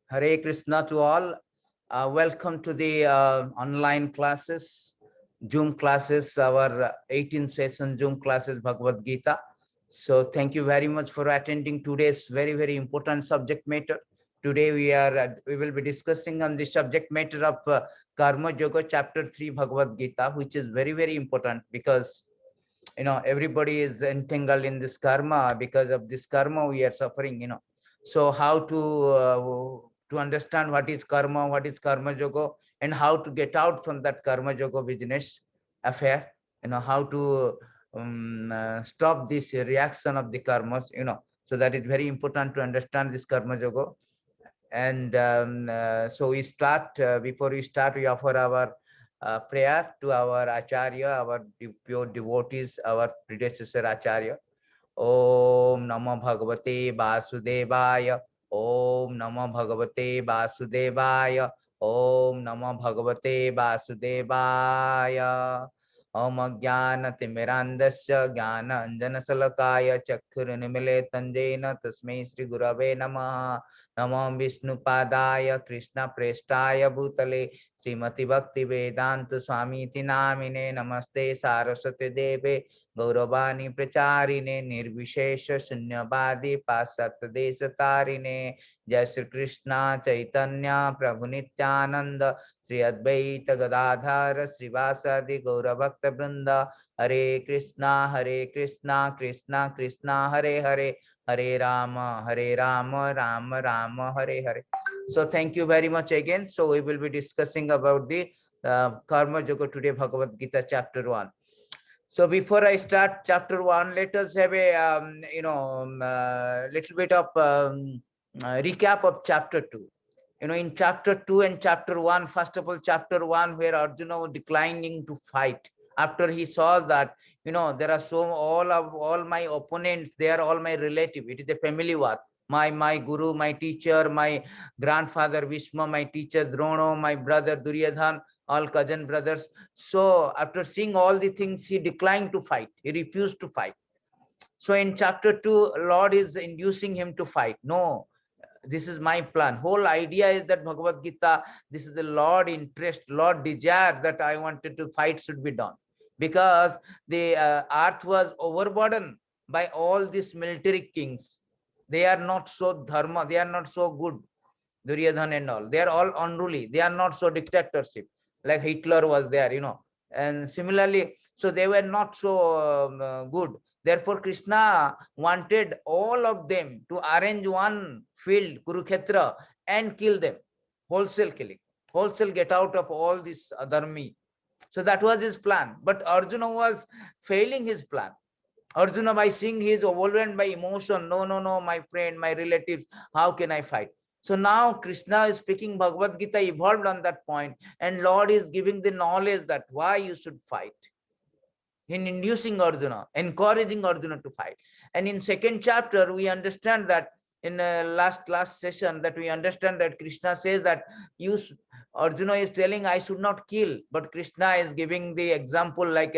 Hare Krishna to all. Welcome to the online classes, Zoom classes, our 18th session Zoom classes, Bhagavad Gita. So thank you very much for attending today's very, very important subject matter. Today we will be discussing on the subject matter of Karma Yoga, chapter 3, Bhagavad Gita, which is very, very important because everybody is entangled in this karma. Because of this karma we are suffering. So how to understand what is karma yoga, and how to get out from that karma yoga business affair, how to stop this reaction of the karmas. So that is very important to understand this karma yoga. And so we start, before we start, we offer our prayer to our Acharya, our pure devotees, our predecessor Acharya. Om Namo Bhagavate Vasudevaya. Om Namo Bhagavate Vasudevaya. Om Namo Bhagavate Vasudevaya. Om Jnana Timirandasya Jnana Anjana Salakaya Chakkura Nimile Tanjena Tasmai Sri Gurave Namaha. Namo Vishnu Padaya Krishna Prestaya Bhutale Srimati Bhakti Vedanta Swami Tinamine Namaste Saraswati Deve Gauravani Pracharine Nirvishesha Sunyabadi Pasat Desatharine Jai Sri Krishna Chaitanya Prabhu Nityananda Sri Advaita Gadadhara Srivasadi Gauravakta Brinda Hare Krishna Krishna Krishna Hare Hare Hare Rama Rama Rama Hare Hare. So thank you very much again. So we will be discussing about the Karma Yoga today, Bhagavad Gita chapter 1. So before I start chapter 1, let us have a little bit of recap of chapter 2. In chapter 2 and chapter 1, first of all, chapter 1, where Arjuna was declining to fight after he saw that there are all my opponents, they are all my relative. It is a family war. My guru, my teacher, my grandfather Bhishma, my teacher Drona, my brother Duryodhana, all cousin brothers. So after seeing all the things, he declined to fight. He refused to fight. So in chapter 2, Lord is inducing him to fight. No, this is my plan. Whole idea is that Bhagavad Gita, this is the Lord interest, Lord desire that I wanted to fight should be done. Because the earth was overburdened by all these military kings. They are not so dharma, they are not so good. Duryodhana and all, they are all unruly. They are not so dictatorship like Hitler was there. And similarly, So they were not so good. Therefore, Krishna wanted all of them to arrange one field, Kurukshetra, and kill them. Wholesale killing. Wholesale get out of all this adharmi. So that was his plan. But Arjuna was failing his plan. Arjuna, by seeing he is overwhelmed by emotion, no, no, no, my friend, my relatives, how can I fight? So now Krishna is speaking Bhagavad Gita evolved on that point, and Lord is giving the knowledge that why you should fight. In inducing Arjuna, encouraging Arjuna to fight. And in second chapter, we understand that in last session that we understand that Krishna says that you Arjuna is telling I should not kill, but Krishna is giving the example, like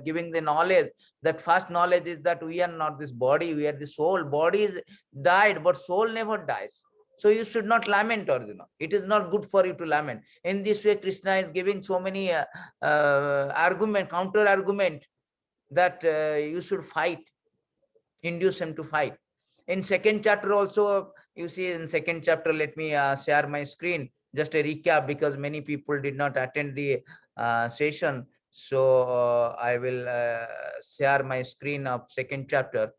giving the knowledge. That first knowledge is that we are not this body, we are the soul. Body is died, but soul never dies. So you should not lament, Arjuna. It is not good for you to lament. In this way, Krishna is giving so many argument, counter argument, that you should fight, induce him to fight. In second chapter also, you see in second chapter, let me share my screen, just a recap, because many people did not attend the session. So I will share my screen of second chapter.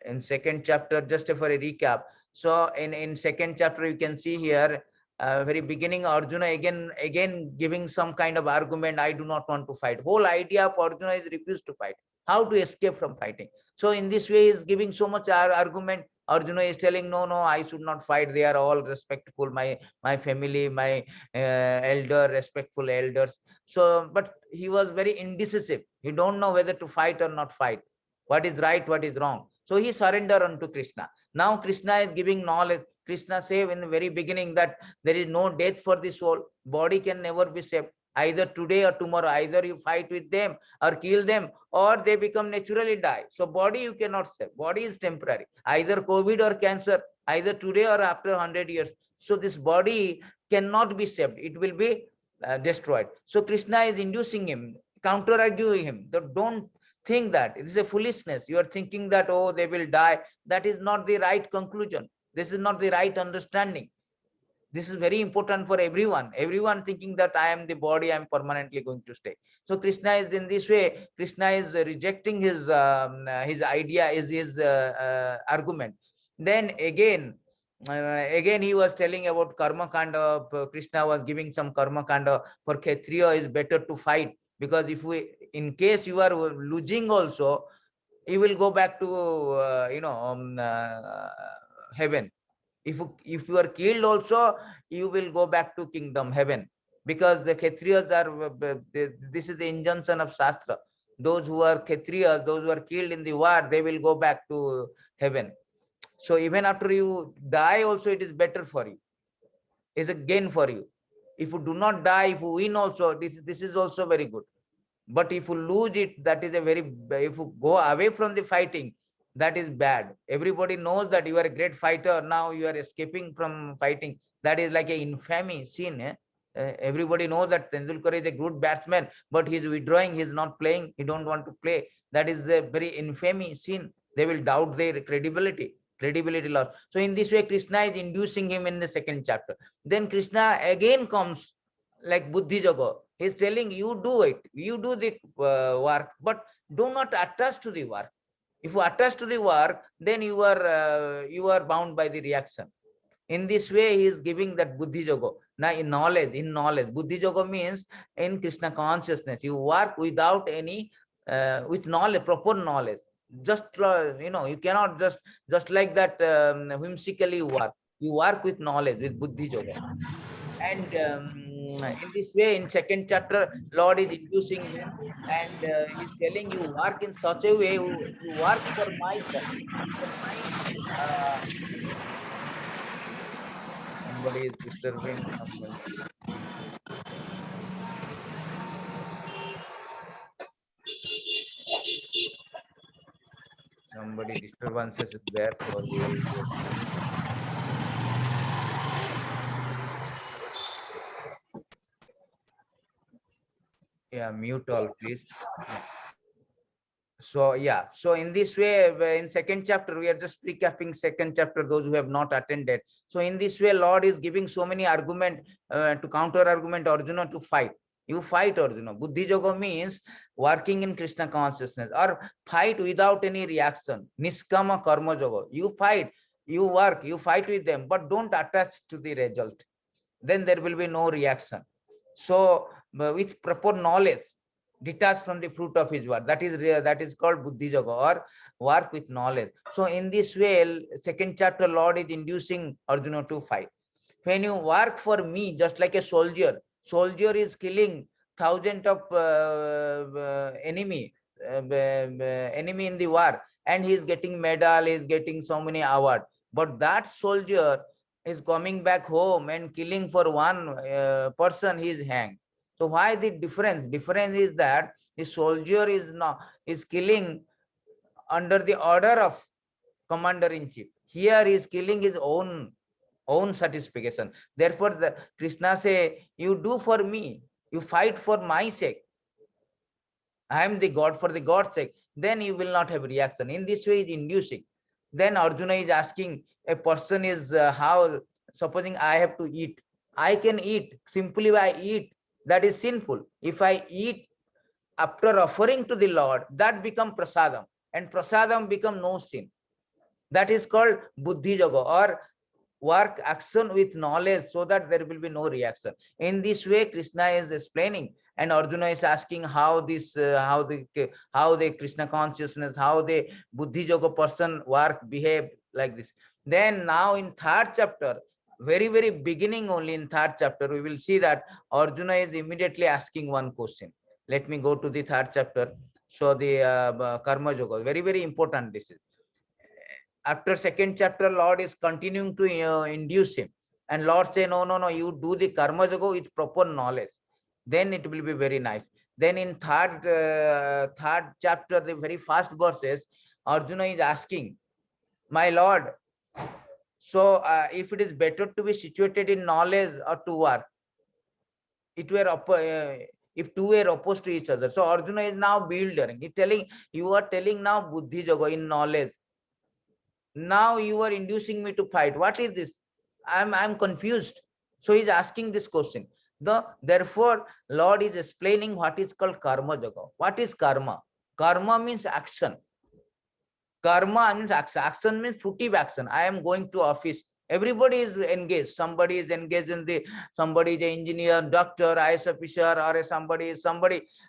In second chapter, just for a recap. So in second chapter, you can see here, very beginning, Arjuna again giving some kind of argument. I do not want to fight. Whole idea of Arjuna is refused to fight. How to escape from fighting? So in this way, he is giving so much argument. Arjuna is telling, no, no, I should not fight. They are all respectful. My family, my elder, respectful elders. So, but he was very indecisive. He don't know whether to fight or not fight. What is right, what is wrong. So he surrendered unto Krishna. Now Krishna is giving knowledge. Krishna said in the very beginning that there is no death for the soul. Body can never be saved. Either today or tomorrow, either you fight with them or kill them, or they become naturally die. So body you cannot save. Body is temporary. Either COVID or cancer, either today or after 100 years. So this body cannot be saved. It will be destroyed. So Krishna is inducing him, counter-arguing him. Don't think that. It is a foolishness. You are thinking that, oh, they will die. That is not the right conclusion. This is not the right understanding. This is very important for everyone. Everyone thinking that I am the body, I am permanently going to stay. So Krishna is in this way. Krishna is rejecting his idea, is his argument. Then again he was telling about karma kanda. Krishna was giving some karma kanda. For Kshatriya is better to fight, because if we, in case you are losing also, you will go back to heaven. If you are killed also, you will go back to kingdom, heaven, because the Kshatriyas are, this is the injunction of Shastra. Those who are Kshatriyas, those who are killed in the war, they will go back to heaven. So even after you die also, it is better for you. It's a gain for you. If you do not die, if you win also, this is also very good. But if you lose it, that is a very, if you go away from the fighting, that is bad. Everybody knows that you are a great fighter. Now you are escaping from fighting. That is like an infamy sin. Everybody knows that Tendulkar is a good batsman, but he is withdrawing. He is not playing. He don't want to play. That is a very infamy sin. They will doubt their credibility loss. So in this way, Krishna is inducing him in the second chapter. Then Krishna again comes like Buddhi Yoga. He's telling you do it. You do the work, but do not attach to the work. If you attach to the work, then you are bound by the reaction. In this way, he is giving that Buddhi Yoga. Now in knowledge, Buddhi Yoga means in Krishna consciousness. You work without any, with knowledge, proper knowledge. Just, you cannot just like that whimsically work. You work with knowledge, with Buddhi Yoga. And in this way, in second chapter, Lord is inducing him, and he's telling you work in such a way, you work for myself, for my. Somebody is disturbing somebody. Somebody disturbances is there, so we will just. Yeah, mute all, please. So yeah, so in this way, in second chapter, we are just recapping second chapter, those who have not attended. So in this way, Lord is giving so many argument to counter argument Arjuna to fight. You fight, Arjuna. Buddhi yoga means working in Krishna consciousness or fight without any reaction. Niskama karma yoga. You fight, you work, you fight with them, but don't attach to the result. Then there will be no reaction. So with proper knowledge, detached from the fruit of his work, that is called buddhi yoga, or work with knowledge. So in this way, second chapter, Lord is inducing Arjuna to fight. When you work for me, just like a soldier is killing thousands of enemy in the war, and he is getting medal, he is getting so many awards. But that soldier is coming back home and killing for one person, he is hanged. So why the difference? Difference is that the soldier is killing under the order of commander in chief. Here he is killing his own satisfaction. Therefore, the Krishna say, you do for me, you fight for my sake. I am the God, for the God's sake. Then you will not have reaction. In this way, is inducing. Then Arjuna is asking, a person is how, supposing I have to eat. I can eat. Simply I eat. That is sinful. If I eat after offering to the Lord, that become prasadam. And prasadam become no sin. That is called buddhi yoga, or work action with knowledge, so that there will be no reaction. In this way, Krishna is explaining, and Arjuna is asking how this how the Krishna consciousness, how the buddhi yoga person work, behave like this. Then now in third chapter, very beginning, only in third chapter, we will see that Arjuna is immediately asking one question. Let me go to the third chapter. So the karma yoga, very important this is. After second chapter, Lord is continuing to induce him, and Lord say, no, you do the karma yoga with proper knowledge, then it will be very nice. Then in third chapter, the very first verses, Arjuna is asking, my Lord, so if it is better to be situated in knowledge or to work, if two were opposed to each other. So Arjuna is now bewildering. You are telling now buddhi yoga in knowledge. Now you are inducing me to fight. What is this? I'm confused. So he's asking this question. Therefore, Lord is explaining what is called karma yoga. What is karma? Karma means action. Karma means action. Action means fruitive action. I am going to office. Everybody is engaged. Somebody is engaged in somebody is an engineer, doctor, IS officer, or somebody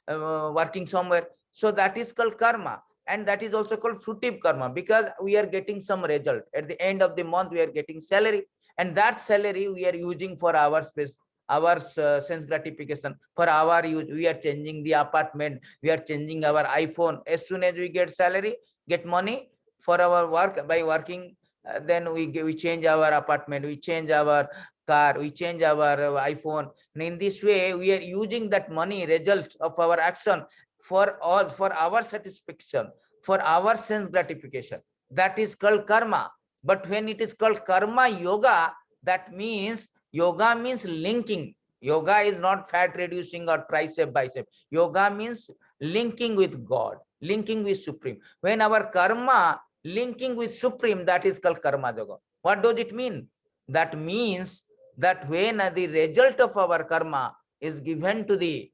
working somewhere. So that is called karma. And that is also called fruitive karma, because we are getting some result. At the end of the month, we are getting salary. And that salary we are using for our sense gratification. For our use, we are changing the apartment, we are changing our iPhone. As soon as we get salary, get money for our work, by working, then we change our apartment, we change our car, we change our iPhone. And in this way, we are using that money, result of our action, for our satisfaction, for our sense gratification. That is called karma. But when it is called karma yoga, that means yoga means linking. Yoga is not fat reducing or tricep bicep. Yoga means linking with God, linking with Supreme. When our karma linking with Supreme, that is called karma yoga. What does it mean? That means that when the result of our karma is given to the,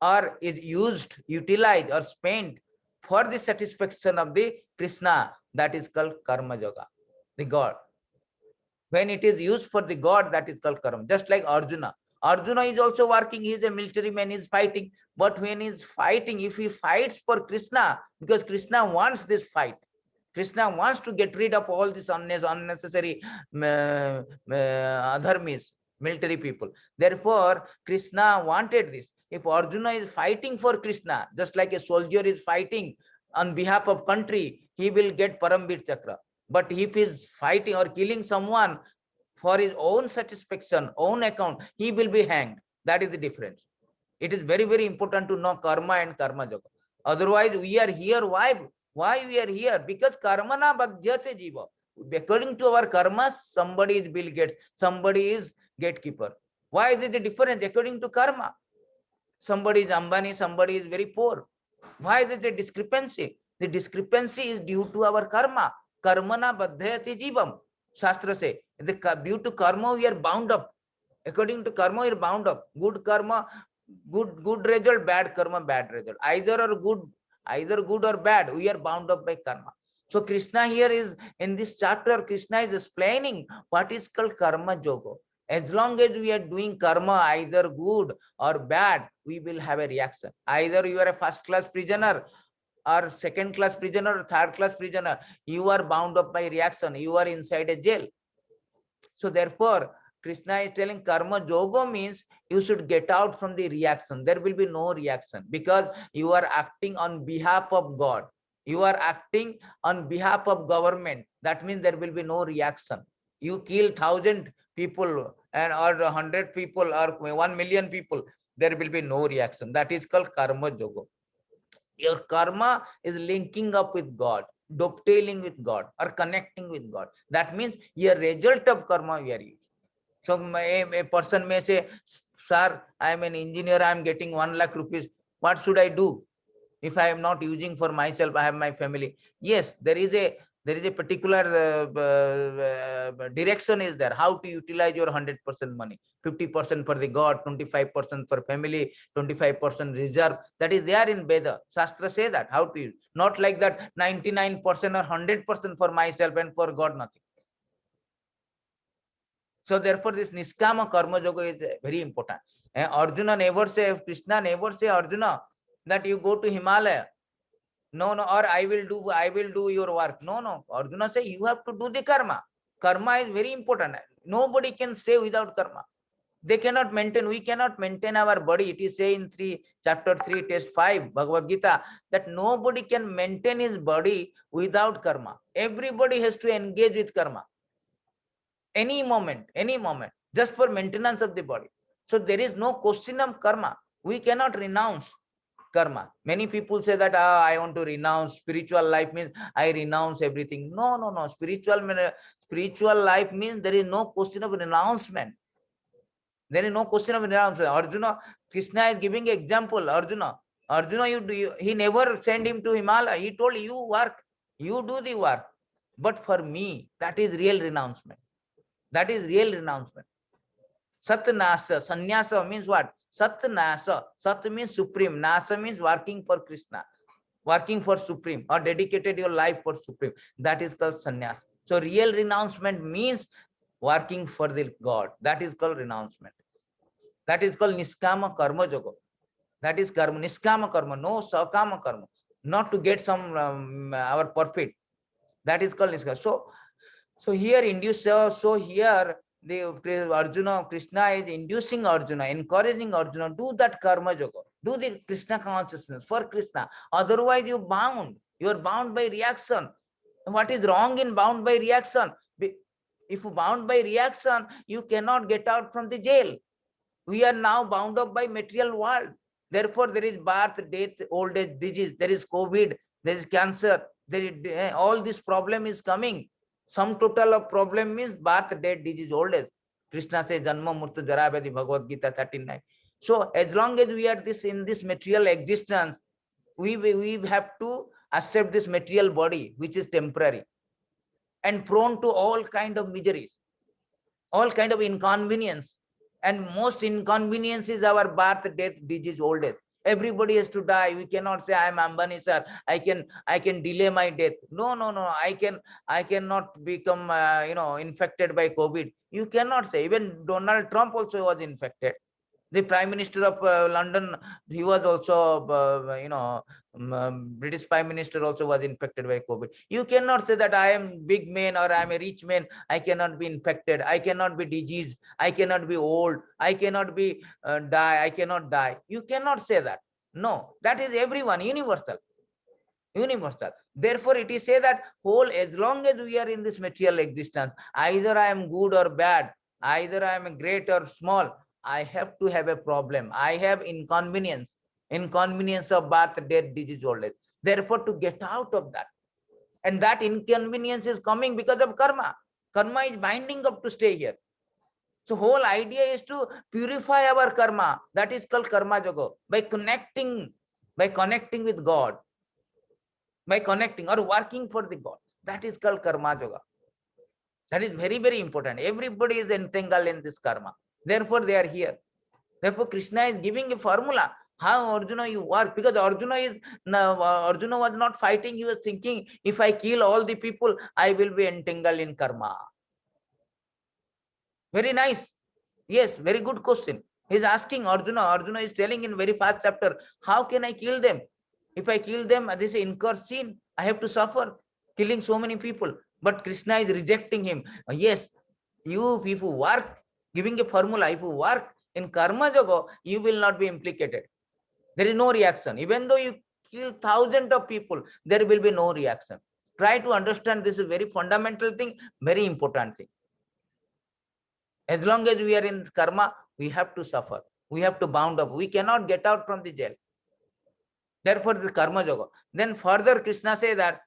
or is used, utilized, or spent for the satisfaction of the Krishna, that is called karma yoga, the God. When it is used for the God, that is called karma. Just like Arjuna. Arjuna is also working, he is a military man, he is fighting. But when he is fighting, if he fights for Krishna, because Krishna wants this fight, Krishna wants to get rid of all this unnecessary adharmis, military people. Therefore, Krishna wanted this. If Arjuna is fighting for Krishna, just like a soldier is fighting on behalf of country, he will get Parambir Chakra. But if he is fighting or killing someone for his own satisfaction, own account, he will be hanged. That is the difference. It is very important to know karma and karma yoga. Otherwise, we are here. Why we are here? Because karma na badhyate jiva. According to our karma, somebody is Bill Gates, somebody is gatekeeper. Why is it the difference? According to karma, somebody is Ambani, somebody is very poor. Why is it a discrepancy? The discrepancy is due to our karma. Karma na badhyate jivam. Shastra say, due to karma we are bound up. According to karma, we are bound up. Good karma good result, bad karma, bad result. Either good or bad, we are bound up by karma. So Krishna here is, in this chapter, Krishna is explaining what is called karma yoga. As long as we are doing karma, either good or bad, we will have a reaction. Either you are a first class prisoner or second class prisoner or third class prisoner, you are bound up by reaction, you are inside a jail. So therefore, Krishna is telling karma yoga means you should get out from the reaction. There will be no reaction because you are acting on behalf of God. You are acting on behalf of government. That means there will be no reaction. You kill 1,000 people and or 100 people or 1,000,000 people, there will be no reaction. That is called karma yoga. Your karma is linking up with God, dovetailing with God, or connecting with God. That means your result of karma you are using. So a person may say, sir, I am an engineer, I am getting 1 lakh rupees. What should I do? If I am not using for myself, I have my family. Yes, there is a particular direction is there, how to utilize your 100% money. 50% for the God, 25% for family, 25% reserve. That is there in Veda. Shastra say that, how to use. Not like that 99% or 100% for myself and for God nothing. So therefore, this Niskama Karma Yoga is very important. Arjuna never say, Krishna never say Arjuna that you go to Himalaya. No, or I will do your work. No. Arjuna say you have to do the karma. Karma is very important. Nobody can stay without karma. They cannot maintain, we cannot maintain our body. It is say in chapter 3, text 5, Bhagavad Gita, that nobody can maintain his body without karma. Everybody has to engage with karma. Any moment, just for maintenance of the body. So there is no question of karma. We cannot renounce karma. Many people say that I want to renounce. Spiritual life means I renounce everything. No. Spiritual life means there is no question of renouncement. There is no question of renouncement. Arjuna, Krishna is giving an example. Arjuna, he never sent him to Himalaya. He told you work, you do the work. But for me, that is real renouncement. That is real renouncement. Sat nasa, sannyasa means what? Sat nasa. Sat means supreme. Nasa means working for Krishna, working for supreme, or dedicated your life for supreme. That is called sannyasa. So real renouncement means working for the God. That is called renouncement. That is called niskama karma yoga. That is karma, niskama karma, no sakama karma, not to get some our profit. That is called niskama. So here here the Arjuna, Krishna is inducing Arjuna, encouraging Arjuna, do that karma yoga, do the Krishna consciousness for Krishna. Otherwise you are bound by reaction. What is wrong in bound by reaction? If you bound by reaction, you cannot get out from the jail. We are now bound up by material world. Therefore, there is birth, death, old age, disease, there is COVID, there is cancer, there is all this problem is coming. Sum total of problem means birth, death, disease, old age. Krishna says, Janma Murtu Jara Vyadhi, Bhagavad Gita 39. So as long as we are in this material existence, we have to accept this material body, which is temporary and prone to all kind of miseries, all kind of inconvenience. And most inconvenience is our birth, death, disease, old age. Everybody has to die. We cannot say I am Ambani sir, I can delay my death. No. I cannot become infected by COVID. You cannot say. Even Donald Trump also was infected. The Prime Minister of London, he was also, British Prime Minister also was infected by COVID. You cannot say that I am big man or I am a rich man, I cannot be infected, I cannot be diseased, I cannot be old, I cannot be die, I cannot die. You cannot say that. No, that is everyone, universal. Therefore, it is said that as long as we are in this material existence, either I am good or bad, either I am great or small, I have to have a problem. I have inconvenience of birth, death, disease, old age. Therefore, to get out of that, and that inconvenience is coming because of karma. Karma is binding up to stay here. So whole idea is to purify our karma. That is called karma yoga. By connecting with God, by connecting or working for the God. That is called karma yoga. That is very, very important. Everybody is entangled in this karma. Therefore, they are here. Therefore, Krishna is giving a formula how Arjuna you work, because Arjuna was not fighting. He was thinking, if I kill all the people, I will be entangled in karma. Very nice. Yes, very good question. He's asking Arjuna. Arjuna is telling in very first chapter, how can I kill them? If I kill them, this is incurred sin. I have to suffer killing so many people. But Krishna is rejecting him. Yes, you people work, giving a formula. If you work in karma yoga, you will not be implicated. There is no reaction. Even though you kill thousands of people, there will be no reaction. Try to understand, this is very fundamental thing, very important thing. As long as we are in karma, we have to suffer. We have to bound up. We cannot get out from the jail. Therefore, the karma yoga. Then further, Krishna say that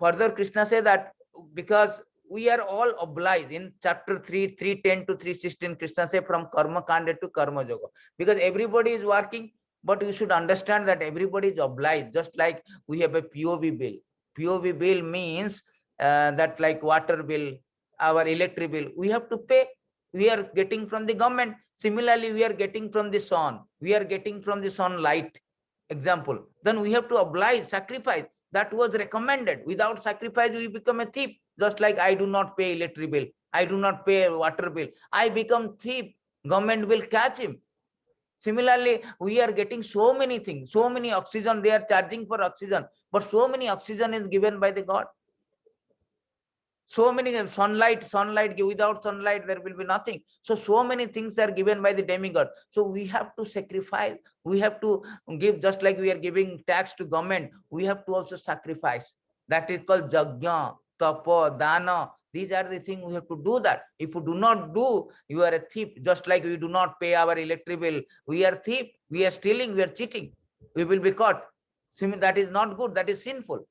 further Krishna say that because we are all obliged in chapter 3, 310 to 316, Krishna say from karma kanda to karma yoga. Because everybody is working, but you should understand that everybody is obliged. Just like we have a POB bill. POB bill means that like water bill, our electric bill, we have to pay. We are getting from the government. Similarly, we are getting from the sun. We are getting from the sunlight. Example. Then we have to oblige, sacrifice. That was recommended. Without sacrifice, we become a thief. Just like I do not pay electric bill. I do not pay water bill. I become thief. Government will catch him. Similarly, we are getting so many things, so many oxygen. They are charging for oxygen, but so many oxygen is given by the God. So many sunlight, without sunlight, there will be nothing. So many things are given by the demigod. So we have to sacrifice. We have to give, just like we are giving tax to government, we have to also sacrifice. That is called jagya, tapa, dana. These are the things we have to do that. If you do not do, you are a thief. Just like we do not pay our electric bill, we are thief. We are stealing, we are cheating. We will be caught. That is not good. That is sinful.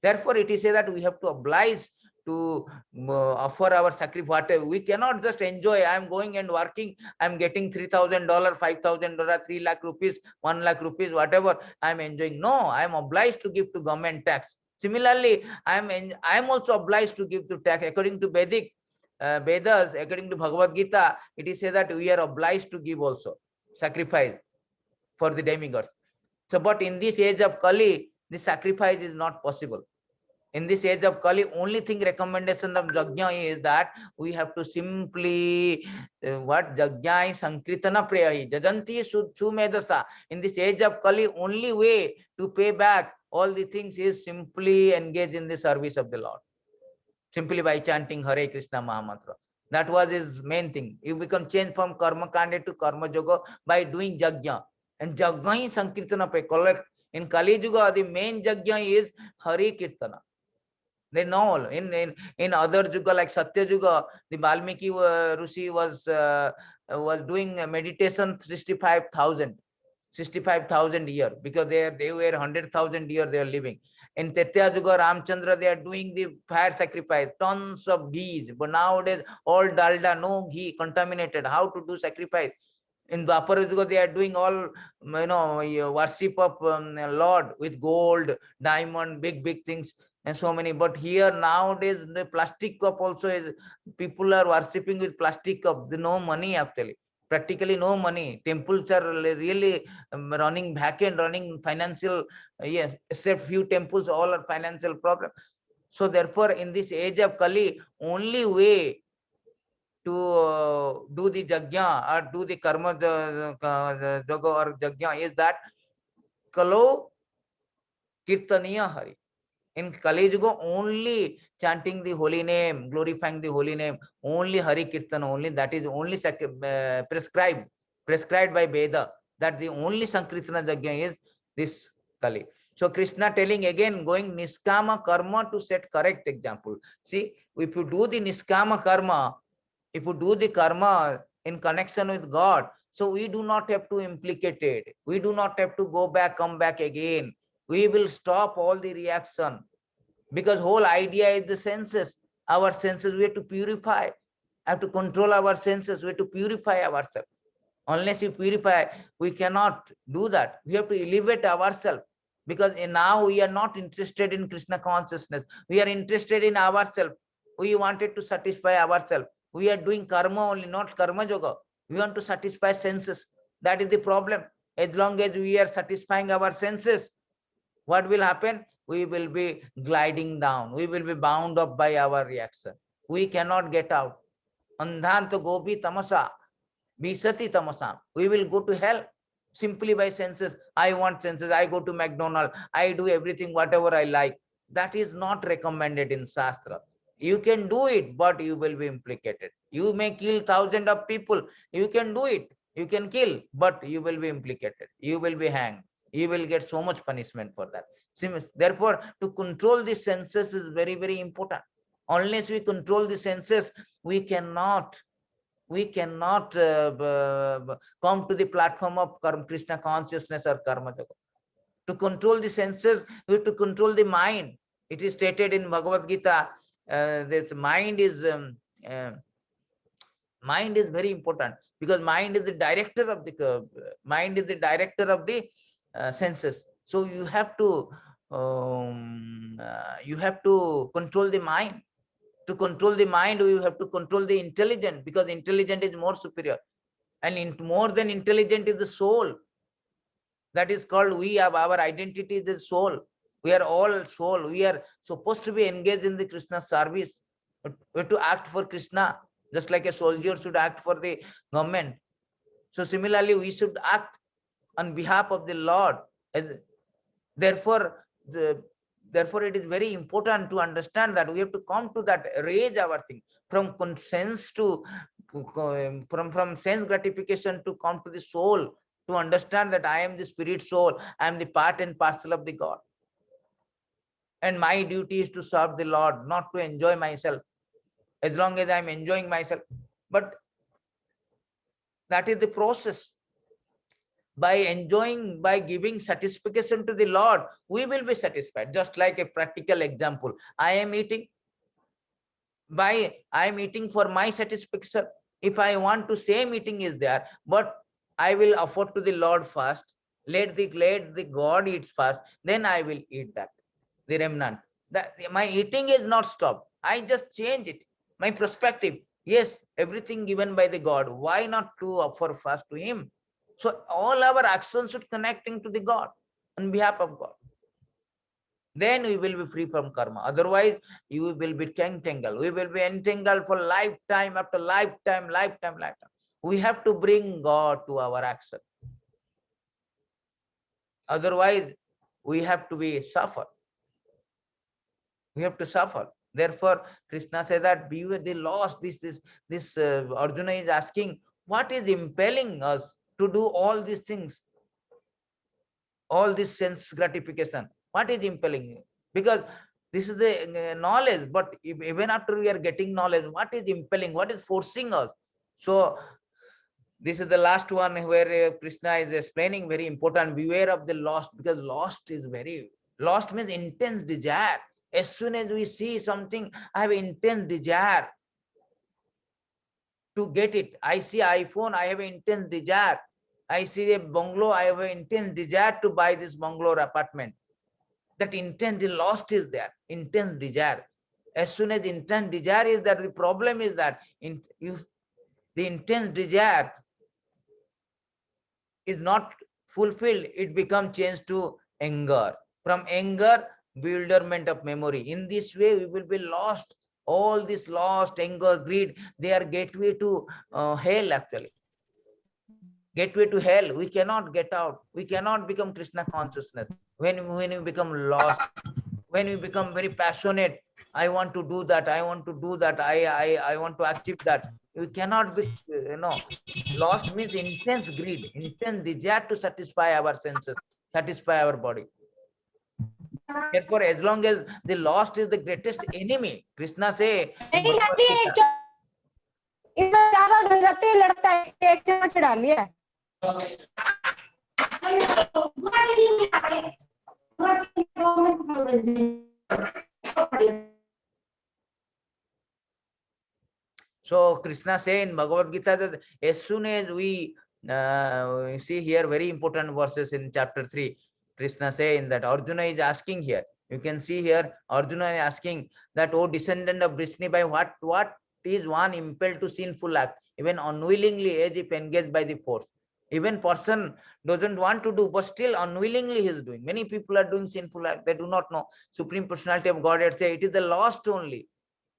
Therefore, it is said that we have to oblige to offer our sacrifice. We cannot just enjoy. I am going and working. I am getting $3,000, $5,000, 3 lakh rupees, 1 lakh rupees, whatever I am enjoying. No, I am obliged to give to government tax. Similarly, I am also obliged to give to tax according to Vedic Vedas, according to Bhagavad Gita. It is said that we are obliged to give also sacrifice for the demigods. So, but in this age of Kali, the sacrifice is not possible. In this age of Kali, only thing recommendation of Jagya is that we have to simply, what Jagya Sankritana Prayahi, Jajanti Sumedasa. In this age of Kali, only way to pay back all the things is simply engage in the service of the Lord. Simply by chanting Hare Krishna Mahamantra. That was his main thing. You become changed from Karma Kanda to Karma Yoga by doing Jagya. And Jagya Sankritana Prayahi. In Kali Yuga, the main Jagya is Hare Kirtana. They know in other yuga like Satya Yuga, the Valmiki Rishi was doing meditation 65,000 year, because they were 100,000 year they are living. In Tetya Yuga, Ramchandra, they are doing the fire sacrifice, tons of ghee. But nowadays all dalda, no ghee, contaminated. How to do sacrifice? In Dwapara Yuga, they are doing all worship of Lord with gold, diamond, big things. And so many, but here nowadays the plastic cup also is, people are worshipping with plastic cup. There's no money actually, practically no money. Temples are really running back and running financial, yes, except few temples, all are financial problem. So therefore, in this age of Kali, only way to do the jagya or do the karma yoga or jagya is that Kalo Kirtaniya Hari. In Kali Yuga, only chanting the holy name, glorifying the holy name, only Hari Kirtan, only that is only prescribed by Veda. That the only Sankirtana Jagya is this Kali. So Krishna telling again, going Niskama Karma to set correct example. See, if you do the Niskama Karma, if you do the karma in connection with God, so we do not have to implicate it. We do not have to go back, come back again. We will stop all the reaction, because whole idea is the senses. Our senses, we have to purify, have to control our senses, we have to purify ourselves. Unless we purify, we cannot do that. We have to elevate ourselves, because now we are not interested in Krishna consciousness. We are interested in ourselves. We wanted to satisfy ourselves. We are doing karma only, not karma yoga. We want to satisfy senses. That is the problem. As long as we are satisfying our senses, what will happen? We will be gliding down. We will be bound up by our reaction. We cannot get out. Andhanta gopi tamasa, visati tamasa. We will go to hell simply by senses. I want senses. I go to McDonald's. I do everything, whatever I like. That is not recommended in Shastra. You can do it, but you will be implicated. You may kill thousands of people. You can do it. You can kill, but you will be implicated. You will be hanged. You will get so much punishment for that. Therefore, to control the senses is very, very important. Unless we control the senses, we cannot come to the platform of Krishna consciousness or karma yoga. To control the senses, we have to control the mind. It is stated in Bhagavad Gita. This mind is very important, because mind is the director of the senses. So you have to control the mind. To control the mind, you have to control the intelligence, because intelligence is more superior, and more than intelligent is the soul. That is called, we have our identity is the soul. We are all soul. We are supposed to be engaged in the Krishna service. We have to act for Krishna, just like a soldier should act for the government. So similarly, we should act on behalf of the Lord. And therefore, it is very important to understand that we have to come to that, raise our thing from sense to from sense gratification to come to the soul, to understand that I am the spirit soul, I am the part and parcel of the God. And my duty is to serve the Lord, not to enjoy myself. As long as I am enjoying myself. But that is the process. By enjoying, by giving satisfaction to the Lord, we will be satisfied. Just like a practical example, I am eating for my satisfaction. If I want to, same eating is there, but I will afford to the Lord first. Let the God eats first, then I will eat that, the remnant. My eating is not stopped. I just change it. My perspective. Yes, everything given by the God. Why not to offer first to Him? So all our actions should connecting to the God, on behalf of God. Then we will be free from karma. Otherwise, you will be entangled. We will be entangled for lifetime after lifetime. We have to bring God to our action. Otherwise, we have to be suffer. We have to suffer. Therefore, Krishna said that beware the lost. Arjuna is asking, what is impelling us to do all these things? All this sense gratification. What is impelling you? Because this is the knowledge, but even after we are getting knowledge, what is impelling? What is forcing us? So this is the last one where Krishna is explaining, very important. Beware of the lost, because lost means intense desire. As soon as we see something, I have intense desire to get it. I see iPhone, I have intense desire. I see a bungalow, I have an intense desire to buy this bungalow or apartment. That intense lost is there, intense desire. As soon as intense desire is there, the problem is that the intense desire is not fulfilled, it becomes changed to anger. From anger, bewilderment of memory. In this way, we will be lost. All this lost, anger, greed, they are gateway to hell actually. Gateway to hell. We cannot get out. We cannot become Krishna consciousness. When we become lost, when we become very passionate, I want to do that, I want to do that, I want to achieve that. We cannot be, lost means intense greed, intense desire to satisfy our senses, satisfy our body. Therefore, as long as the lost is the greatest enemy, Krishna say in Bhagavad Gita, so Krishna say in Bhagavad Gita that as soon as we see here very important verses in chapter 3, Krishna say in that Arjuna is asking here. You can see here Arjuna is asking that, oh descendant of Vrishni, by what is one impelled to sinful act, even unwillingly, as if engaged by the force. Even person doesn't want to do, but still unwillingly he is doing. Many people are doing sinful act. They do not know. Supreme Personality of Godhead say it is the lost only,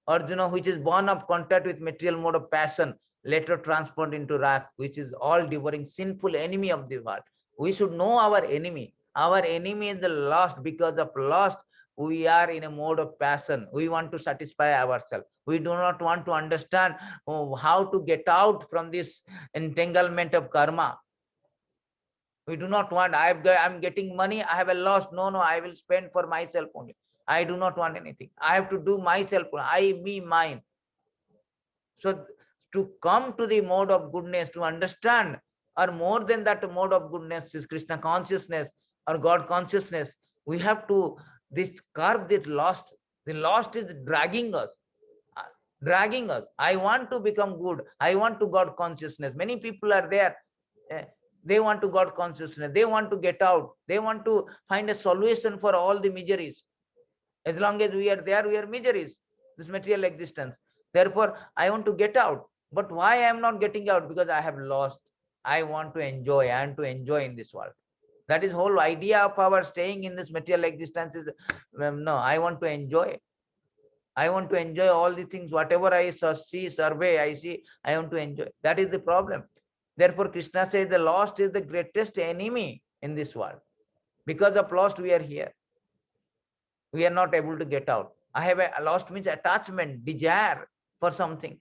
Arjuna, which is born of contact with material mode of passion, later transformed into wrath, which is all devouring sinful enemy of the world. We should know our enemy. Our enemy is the lost. Because of lost, we are in a mode of passion. We want to satisfy ourselves. We do not want to understand how to get out from this entanglement of karma. We do not want, I'm getting money, I have a loss. No, I will spend for myself only. I do not want anything. I have to do myself. I, me, mine. So to come to the mode of goodness, to understand, or more than that mode of goodness is Krishna consciousness or God consciousness, we have to curb this lost. The lost is dragging us. I want to become good. I want to God consciousness. Many people are there. They want to God consciousness. They want to get out. They want to find a solution for all the miseries. As long as we are there, we are miseries, this material existence. Therefore, I want to get out. But why I am not getting out? Because I have lost. I want to enjoy. I want to enjoy in this world. That is whole idea of our staying in this material existence is, no, I want to enjoy. I want to enjoy all the things, whatever I see, survey, I see, I want to enjoy. That is the problem. Therefore, Krishna says the lost is the greatest enemy in this world. Because of lost, we are here. We are not able to get out. I have a lost means attachment, desire for something.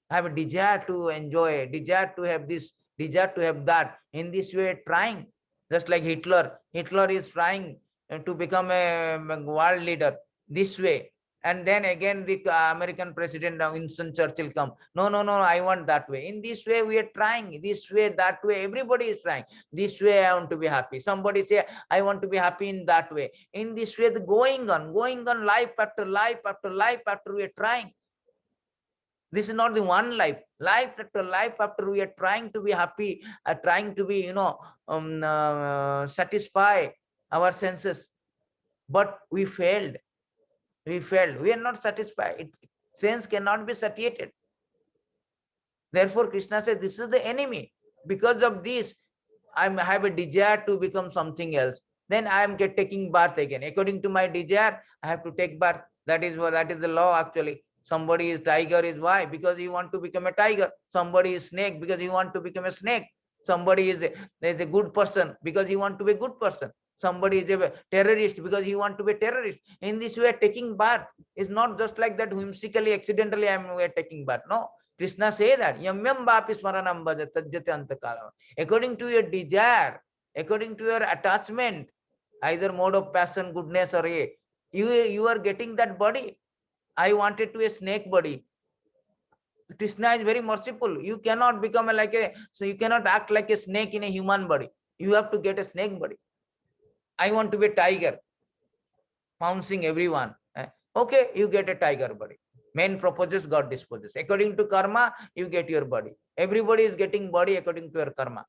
I have a desire to enjoy, desire to have this, desire to have that. In this way, trying, just like Hitler. Hitler is trying to become a world leader this way. And then again, the American president, Winston Churchill come. No, I want that way. In this way, we are trying. This way, that way, everybody is trying. This way, I want to be happy. Somebody say, I want to be happy in that way. In this way, the going on, life after life after life after we are trying. This is not the one life. Life after we are trying to be happy, trying to be, satisfy our senses. But we failed. We are not satisfied. Sense cannot be satiated. Therefore, Krishna said, this is the enemy. Because of this, I have a desire to become something else. Then I am taking birth again. According to my desire, I have to take birth. That is the law actually. Somebody is tiger is why? Because you want to become a tiger. Somebody is snake because you want to become a snake. Somebody is a good person because you want to be a good person. Somebody is a terrorist because you want to be a terrorist. In this way, taking birth is not just like that whimsically, accidentally we are taking birth. No. Krishna say that yamyam bapi smaranam bhaja tajjate antakala. According to your desire, according to your attachment, either mode of passion, goodness, or you are getting that body. I wanted to a snake body. Krishna is very merciful. You cannot become so you cannot act like a snake in a human body. You have to get a snake body. I want to be a tiger, pouncing everyone. Okay, you get a tiger body. Man proposes, God disposes. According to karma, you get your body. Everybody is getting body according to your karma.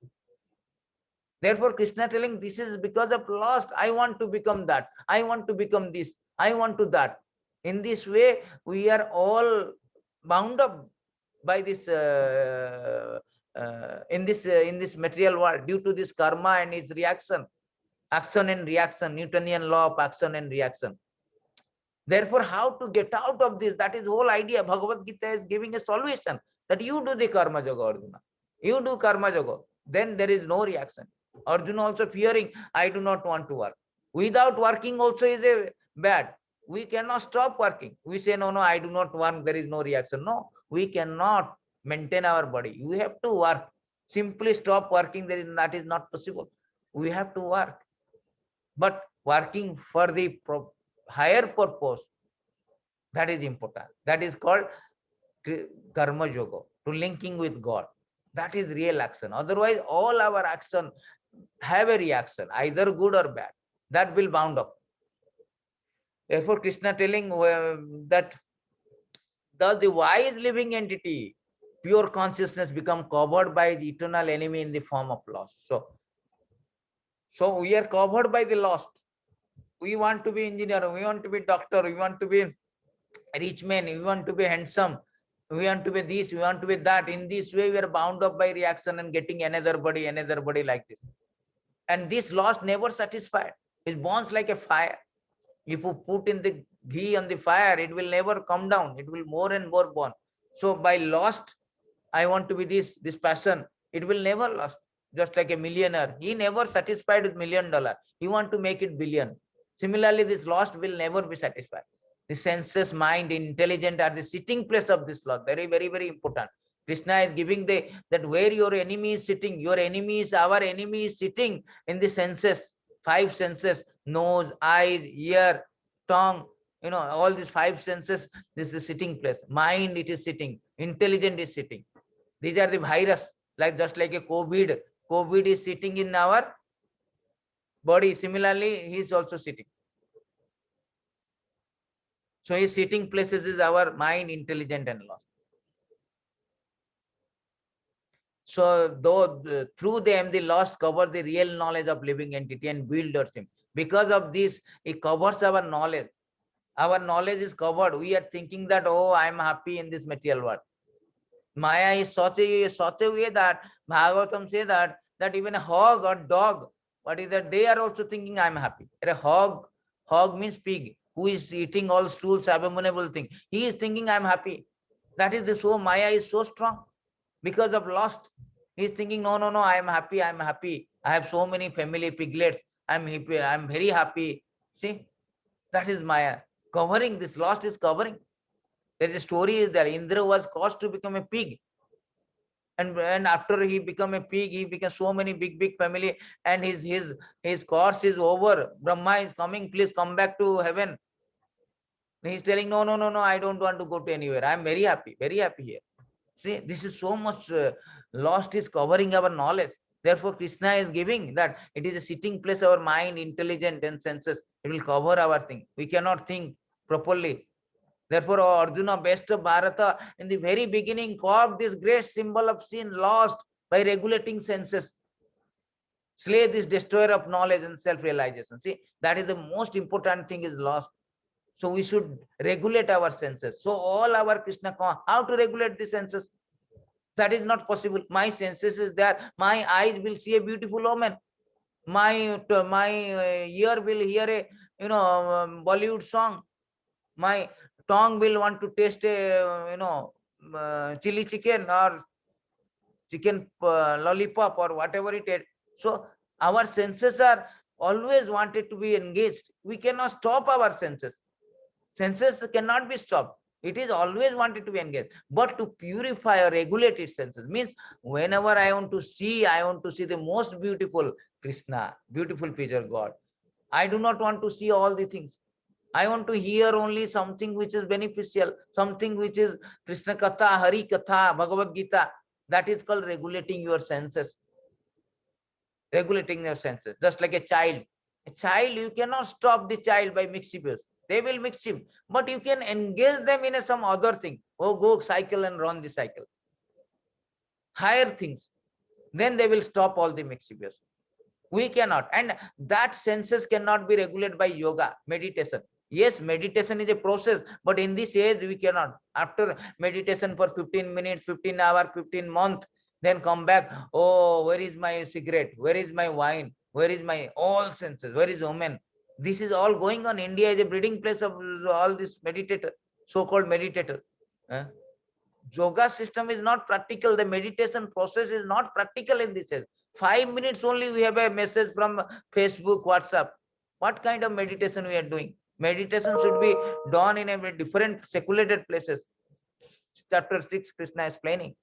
Therefore, Krishna telling this is because of lost. I want to become that. I want to become this. I want to that. In this way, we are all bound up by this in this material world due to this karma and its reaction, action and reaction, Newtonian law of action and reaction. Therefore, how to get out of this? That is the whole idea. Bhagavad Gita is giving a solution that you do the karma yoga, Arjuna. You do karma yoga. Then there is no reaction. Arjuna also fearing, I do not want to work. Without working also is a bad. We cannot stop working. We say, no, I do not want, there is no reaction. No, we cannot maintain our body. You have to work. Simply stop working, that is not possible. We have to work. But working for the higher purpose, that is important. That is called karma yoga, to linking with God. That is real action. Otherwise, all our action have a reaction, either good or bad. That will bound up. Therefore, Krishna telling that the wise living entity, pure consciousness, become covered by the eternal enemy in the form of loss. So we are covered by the lost. We want to be engineer, we want to be doctor, we want to be rich man, we want to be handsome, We want to be this, we want to be that. In this way, we are bound up by reaction and getting another body like this. And this lost never satisfied. It burns like a fire. If you put in the ghee on the fire, it will never come down. It will more and more burn. So by lost, I want to be this passion, it will never last. Just like a millionaire, he never satisfied with $1 million. He want to make it billion. Similarly, this lost will never be satisfied. The senses, mind, intelligent are the sitting place of this lost. Very, very, very important. Krishna is giving that where your enemy is sitting, your enemy is, our enemy is sitting in the senses, 5 senses, nose, eyes, ear, tongue, all these 5 senses, this is the sitting place. Mind, it is sitting. Intelligent is sitting. These are the virus, just like a COVID. COVID is sitting in our body. Similarly, he is also sitting. So his sitting places is our mind, intelligent and lost. So though through them the lost cover the real knowledge of living entity and builders him. Because of this, it covers our knowledge. Our knowledge is covered. We are thinking that, oh, I am happy in this material world. Maya is such a way that Bhagavatam says that even a hog or dog, what is that? They are also thinking I am happy. A hog means pig, who is eating all stools, abominable thing. He is thinking I am happy. That is so Maya is so strong because of lost. He is thinking, no, I am happy, I am happy. I have so many family piglets. I am happy, I am very happy. See, that is Maya. Covering this, lost is covering. There is a story is that Indra was caused to become a pig. And after he became a pig, he became so many big family, and his course is over. Brahma is coming, please come back to heaven. He's telling, no, I don't want to go to anywhere. I am very happy here. See, this is so much lost is covering our knowledge. Therefore, Krishna is giving that it is a sitting place, our mind, intelligent and senses. It will cover our thing. We cannot think properly. Therefore, Arjuna, best of Bharata, in the very beginning, carved this great symbol of sin lost by regulating senses. Slay this destroyer of knowledge and self-realization. See, that is the most important thing is lost. So we should regulate our senses. So all our Krishna, how to regulate the senses? That is not possible. My senses is there. My eyes will see a beautiful woman. My ear will hear a Bollywood song. My tongue will want to taste a chili chicken or chicken lollipop or whatever it is. So our senses are always wanted to be engaged. We cannot stop our senses. Senses cannot be stopped. It is always wanted to be engaged. But to purify or regulate its senses means whenever I want to see the most beautiful Krishna, beautiful picture God. I do not want to see all the things. I want to hear only something which is beneficial, something which is Krishna Katha, Hari Katha, Bhagavad Gita. That is called regulating your senses. Regulating your senses. Just like a child. A child, you cannot stop the child by mischievous. They will mix him. But you can engage them in some other thing. Oh, go cycle and run the cycle. Higher things. Then they will stop all the mischievous. We cannot. And that senses cannot be regulated by yoga, meditation. Yes, meditation is a process, but in this age we cannot. After meditation for 15 minutes, 15 hours, 15 months, then come back. Oh, where is my cigarette? Where is my wine? Where is my all senses? Where is woman? This is all going on. India is a breeding place of all this meditator, so-called meditator. Yoga system is not practical. The meditation process is not practical in this age. 5 minutes only we have a message from Facebook, WhatsApp. What kind of meditation we are doing? Meditation should be done in a different secluded places. Chapter 6, Krishna is explaining.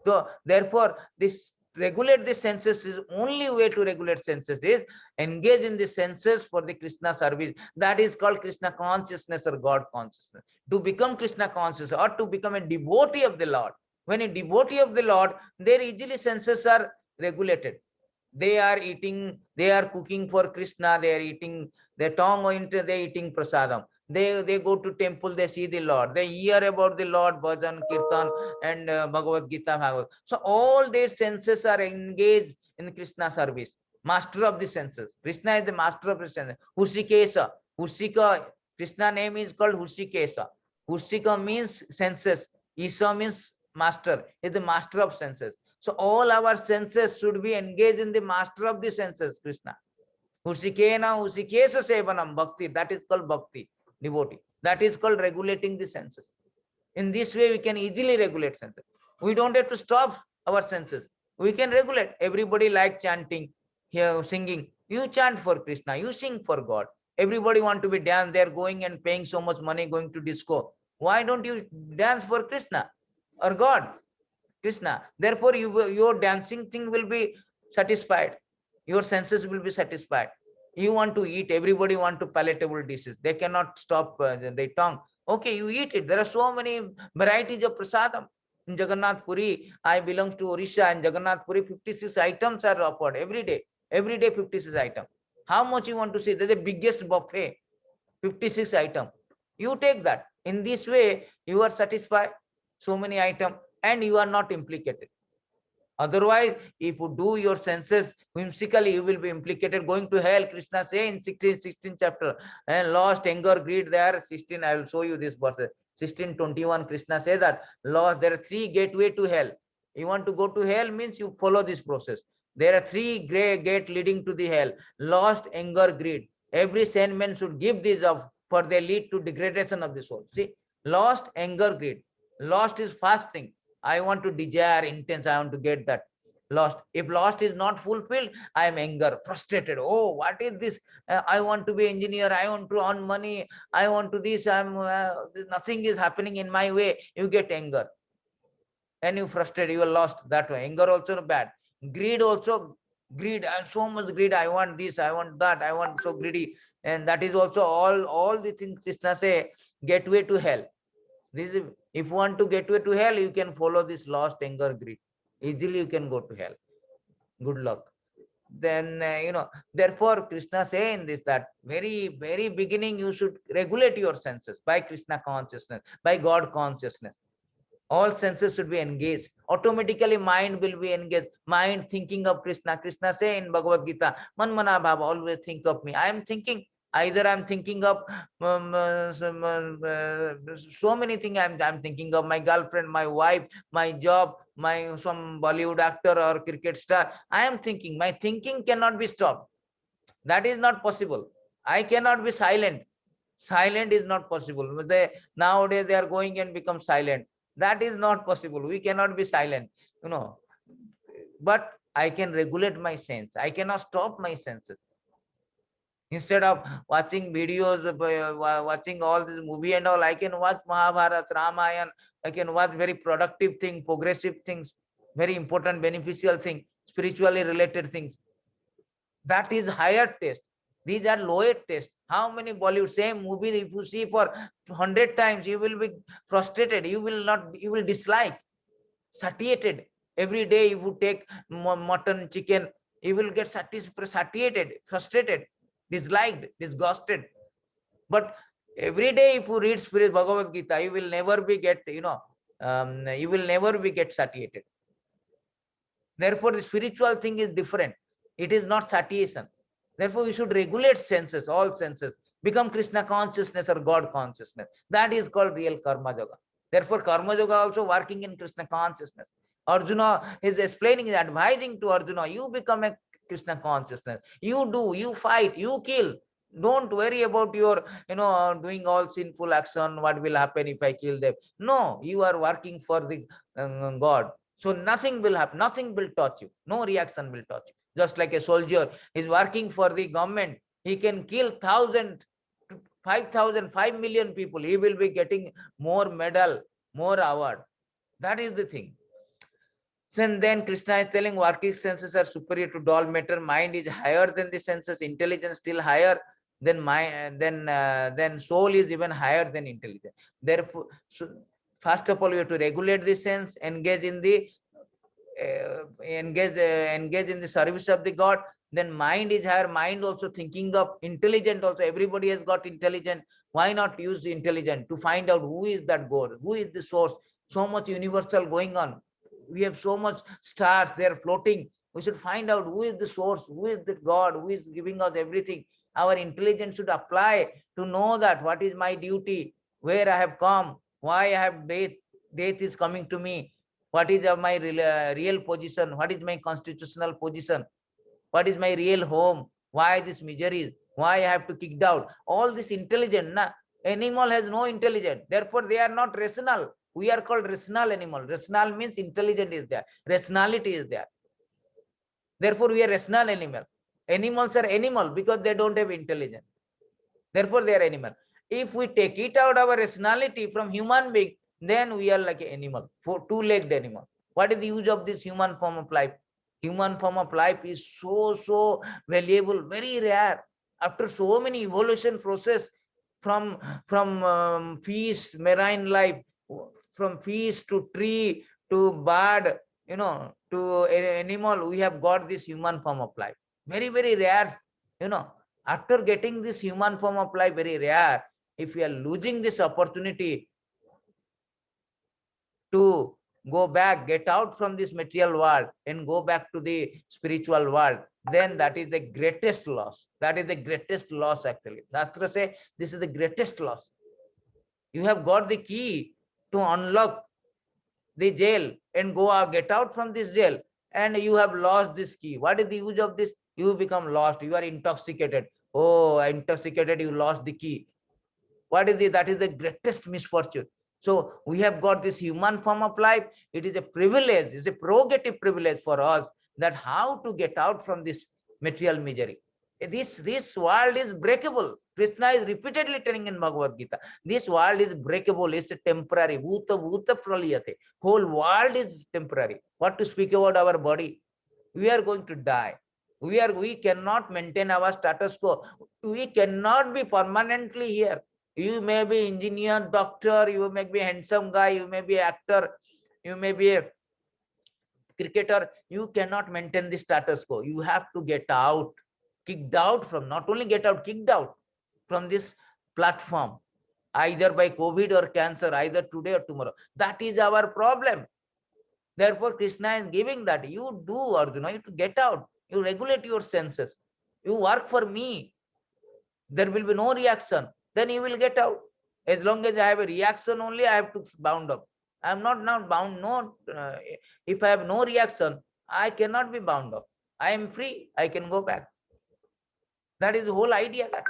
So therefore, this regulate the senses is only way to regulate senses is engage in the senses for the Krishna service. That is called Krishna consciousness or God consciousness. To become Krishna conscious or to become a devotee of the Lord. When a devotee of the Lord, their easily senses are regulated. They are eating, they are cooking for Krishna, they are eating, their tongue into they eating prasadam. They go to temple, they see the Lord, they hear about the Lord, bhajan, kirtan, and Bhagavad Gita, Bhagavad. So all their senses are engaged in Krishna service. Master of the senses. Krishna is the master of the senses. Hursika, Krishna name is called Hursikesa. Hursika means senses, Isha means master, is the master of senses. So all our senses should be engaged in the master of the senses, Krishna. Husikena Husikesa Sevanam Bhakti, that is called bhakti, devotee. That is called regulating the senses. In this way, we can easily regulate senses. We don't have to stop our senses. We can regulate. Everybody like chanting, here singing. You chant for Krishna, you sing for God. Everybody want to be dance. They are going and paying so much money going to disco. Why don't you dance for Krishna or God? Krishna. Therefore, your dancing thing will be satisfied. Your senses will be satisfied. You want to eat. Everybody want to palatable dishes. They cannot stop their tongue. Okay, you eat it. There are so many varieties of prasadam. In Jagannath Puri, I belong to Orissa, and Jagannath Puri, 56 items are offered every day. Every day, 56 items. How much you want to see? That's the biggest buffet, 56 items. You take that. In this way, you are satisfied. So many items, and you are not implicated. Otherwise, if you do your senses whimsically, you will be implicated, going to hell. Krishna say in 16th chapter, and lost anger, greed there. 16, I will show you this verse. 16:21, Krishna say that lost, there are three gateway to hell. You want to go to hell means you follow this process. There are three great gate leading to the hell. Lost, anger, greed. Every sane man should give these up, for they lead to degradation of the soul. See, lost, anger, greed. Lost is first thing. I want to desire intense. I want to get that. Lost. If lost is not fulfilled, I am anger, frustrated. Oh, what is this? I want to be engineer. I want to earn money. I want to this. Nothing is happening in my way. You get anger, and you frustrated. You are lost that way. Anger also bad. Greed also. Greed. I have so much greed. I want this. I want that. I want so greedy, and that is also all the things Krishna say. Gateway to hell. This is, if you want to get to hell, you can follow this lost anger, greed. Easily you can go to hell. Good luck. Then, therefore Krishna say in this that very beginning you should regulate your senses by Krishna consciousness, by God consciousness. All senses should be engaged. Automatically mind will be engaged. Mind thinking of Krishna. Krishna say in Bhagavad Gita, Manmana Bhava, always think of me. I am thinking. Either I'm thinking of so many things. I'm thinking of my girlfriend, my wife, my job, my some Bollywood actor or cricket star. I am thinking. My thinking cannot be stopped. That is not possible. I cannot be silent. Silent is not possible. Nowadays they are going and become silent. That is not possible. We cannot be silent, you know. But I can regulate my sense. I cannot stop my senses. Instead of watching videos, watching all this movie and all, I can watch Mahabharata, Ramayana. I can watch very productive things, progressive things, very important, beneficial things, spiritually related things. That is higher taste. These are lower taste. How many Bollywood same movie if you see for 100 times, you will be frustrated. You will dislike, satiated. Every day if you take mutton, chicken, you will get satiated, frustrated, disliked, disgusted. But every day if you read Spirit Bhagavad Gita, you will never be get, you will never be get satiated. Therefore, the spiritual thing is different. It is not satiation. Therefore, we should regulate senses, all senses, become Krishna consciousness or God consciousness. That is called real Karma Yoga. Therefore, Karma Yoga also working in Krishna consciousness. Arjuna is explaining, advising to Arjuna, you become a Krishna consciousness. You do, you fight, you kill. Don't worry about your, doing all sinful action. What will happen if I kill them? No, you are working for the God. So nothing will happen. Nothing will touch you. No reaction will touch you. Just like a soldier is working for the government. He can kill 1,000, 5,000, 5 million people. He will be getting more medal, more award. That is the thing. And then Krishna is telling working senses are superior to dull matter. Mind is higher than the senses. Intelligence still higher than mind. Then soul is even higher than intelligence. Therefore, first of all, you have to regulate the sense, engage in the engage in the service of the God. Then mind is higher. Mind also thinking of intelligent. Also, everybody has got intelligent. Why not use the intelligent to find out who is that God, who is the source? So much universal going on. We have so much stars, they are floating. We should find out who is the source, who is the God, who is giving us everything. Our intelligence should apply to know that what is my duty, where I have come, why I have death, death is coming to me. What is my real position? What is my constitutional position? What is my real home? Why this misery? Why I have to kicked out? All this intelligent, na? Animal has no intelligence. Therefore, they are not rational. We are called rational animal. Rational means intelligent is there. Rationality is there. Therefore, we are rational animal. Animals are animal because they don't have intelligence. Therefore, they are animal. If we take it out our rationality from human being, then we are like an animal, two-legged animal. What is the use of this human form of life? Human form of life is so valuable, very rare. After so many evolution process from fish, marine life, from fish to tree to bird, to animal, we have got this human form of life. Very, very rare, After getting this human form of life, very rare. If we are losing this opportunity to go back, get out from this material world and go back to the spiritual world, then that is the greatest loss. That is the greatest loss actually. Shastra say this is the greatest loss. You have got the key to unlock the jail and go out, get out from this jail, and you have lost this key. What is the use of this? You become lost. You are intoxicated. Oh, intoxicated, you lost the key. What is the, that is the greatest misfortune. So we have got this human form of life. It is a privilege, it's a prerogative privilege for us that how to get out from this material misery. This world is breakable. Krishna is repeatedly telling in Bhagavad Gita, this world is breakable, it's temporary. Bhuta bhuta pralyate. Whole world is temporary. What to speak about our body? We are going to die. We cannot maintain our status quo. We cannot be permanently here. You may be engineer, doctor, you may be a handsome guy, you may be an actor, you may be a cricketer. You cannot maintain the status quo. You have to get out, kicked out from, not only get out, kicked out from this platform, either by COVID or cancer, either today or tomorrow. That is our problem. Therefore, Krishna is giving that. You do, Arjuna, you have to get out. You regulate your senses. You work for me. There will be no reaction. Then you will get out. As long as I have a reaction only, I have to bound up. I am not now bound. No, if I have no reaction, I cannot be bound up. I am free. I can go back. That is the whole idea. That.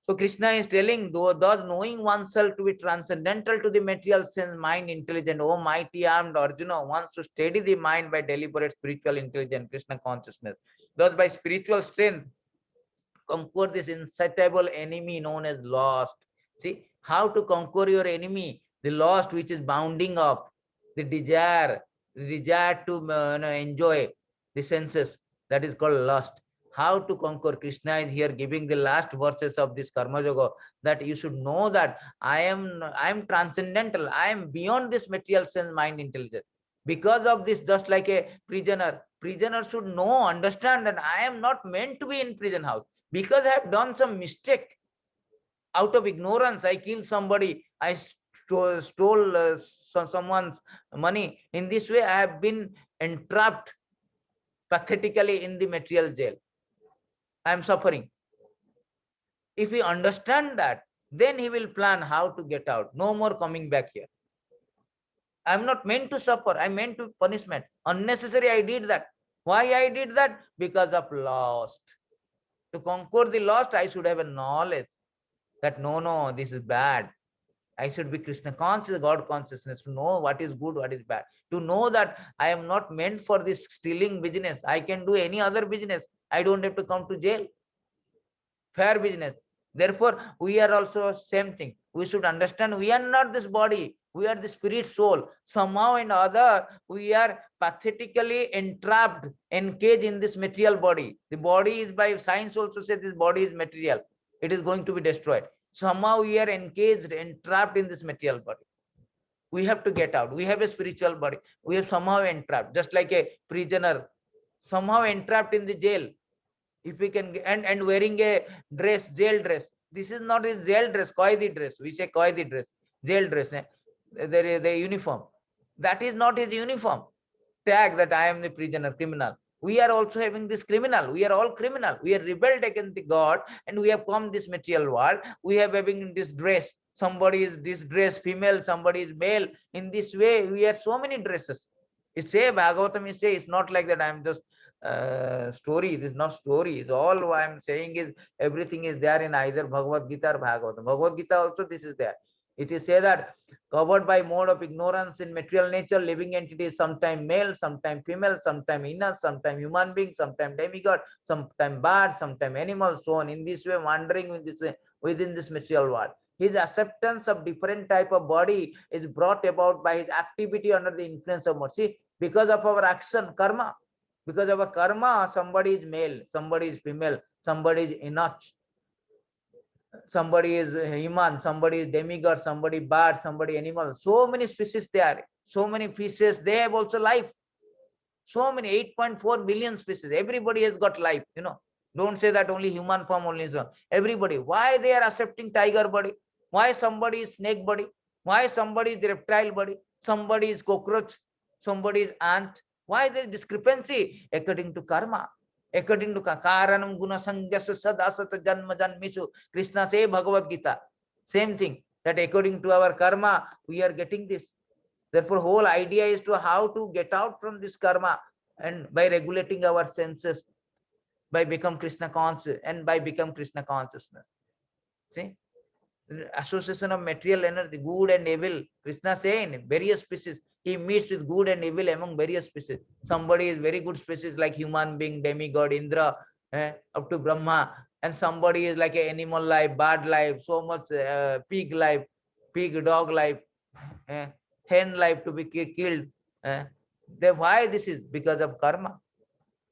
So Krishna is telling, thus knowing oneself to be transcendental to the material sense, mind, intelligent, oh mighty armed Arjuna, wants to steady the mind by deliberate spiritual intelligence, Krishna consciousness. Thus by spiritual strength, conquer this insatiable enemy known as lost. See, how to conquer your enemy, the lost which is bounding up, the desire to enjoy the senses, that is called lust. How to conquer? Krishna is here giving the last verses of this Karma Yoga, that you should know that I am transcendental. I am beyond this material sense, mind, intelligence. Because of this, just like a prisoner should know, understand that I am not meant to be in prison house. Because I have done some mistake, out of ignorance, I killed somebody, I stole someone's money. In this way, I have been entrapped pathetically in the material jail. I am suffering. If he understand that, then he will plan how to get out. No more coming back here. I am not meant to suffer. I am meant to punishment. Unnecessary, I did that. Why I did that? Because of lost. To conquer the lost, I should have a knowledge that no, this is bad. I should be Krishna conscious, God consciousness, to know what is good, what is bad. To know that I am not meant for this stealing business. I can do any other business. I don't have to come to jail. Fair business. Therefore, we are also same thing. We should understand we are not this body. We are the spirit soul. Somehow and other, we are pathetically entrapped, encaged in this material body. The body is, by science also says, this body is material. It is going to be destroyed. Somehow we are encaged, entrapped in this material body. We have to get out. We have a spiritual body. We have somehow entrapped, just like a prisoner, somehow entrapped in the jail. If we can, and wearing a dress, jail dress. This is not his jail dress, Qaidi dress. We say Qaidi dress, jail dress. There is the uniform. That is not his uniform. Tag that I am the prisoner, criminal. We are also having this criminal. We are all criminal. We are rebelled against the God, and we have come this material world. We have having this dress. Somebody is this dress, female, somebody is male. In this way, we have so many dresses. It say, Bhagavatam is say, it's not like that. I'm just story. This is not story. It's all I'm saying is everything is there in either Bhagavad Gita or Bhagavatam. Bhagavad Gita also this is there. It is say that covered by mode of ignorance in material nature, living entities, sometime male, sometime female, sometime inner, sometime human being, sometime demigod, sometime bird, sometime animal, so on. In this way, wandering within this material world. His acceptance of different type of body is brought about by his activity under the influence of mercy, because of our action, karma. Because of our karma, somebody is male, somebody is female, somebody is inert, somebody is human, somebody is demigod, somebody bird, somebody animal. So many species there, so many fishes, they have also life. So many 8.4 million species. Everybody has got life, you know. Don't say that only human form only. Everybody. Why they are accepting tiger body? Why somebody is snake body? Why somebody is reptile body? Somebody is cockroach. Somebody is ant. Why there is discrepancy? According to karma. According to karanam guna sangyasa sadasata janma janmisu. Krishna say Bhagavad Gita. Same thing. That according to our karma, we are getting this. Therefore, whole idea is to how to get out from this karma, and by regulating our senses, by become Krishna conscious, and by become Krishna consciousness. See, association of material energy, good and evil. Krishna saying various species. He meets with good and evil among various species. Somebody is very good species like human being, demigod, Indra, up to Brahma, and somebody is like an animal life, bird life, so much pig life, pig, dog life. Hen life to be killed. Then why this is? Because of karma.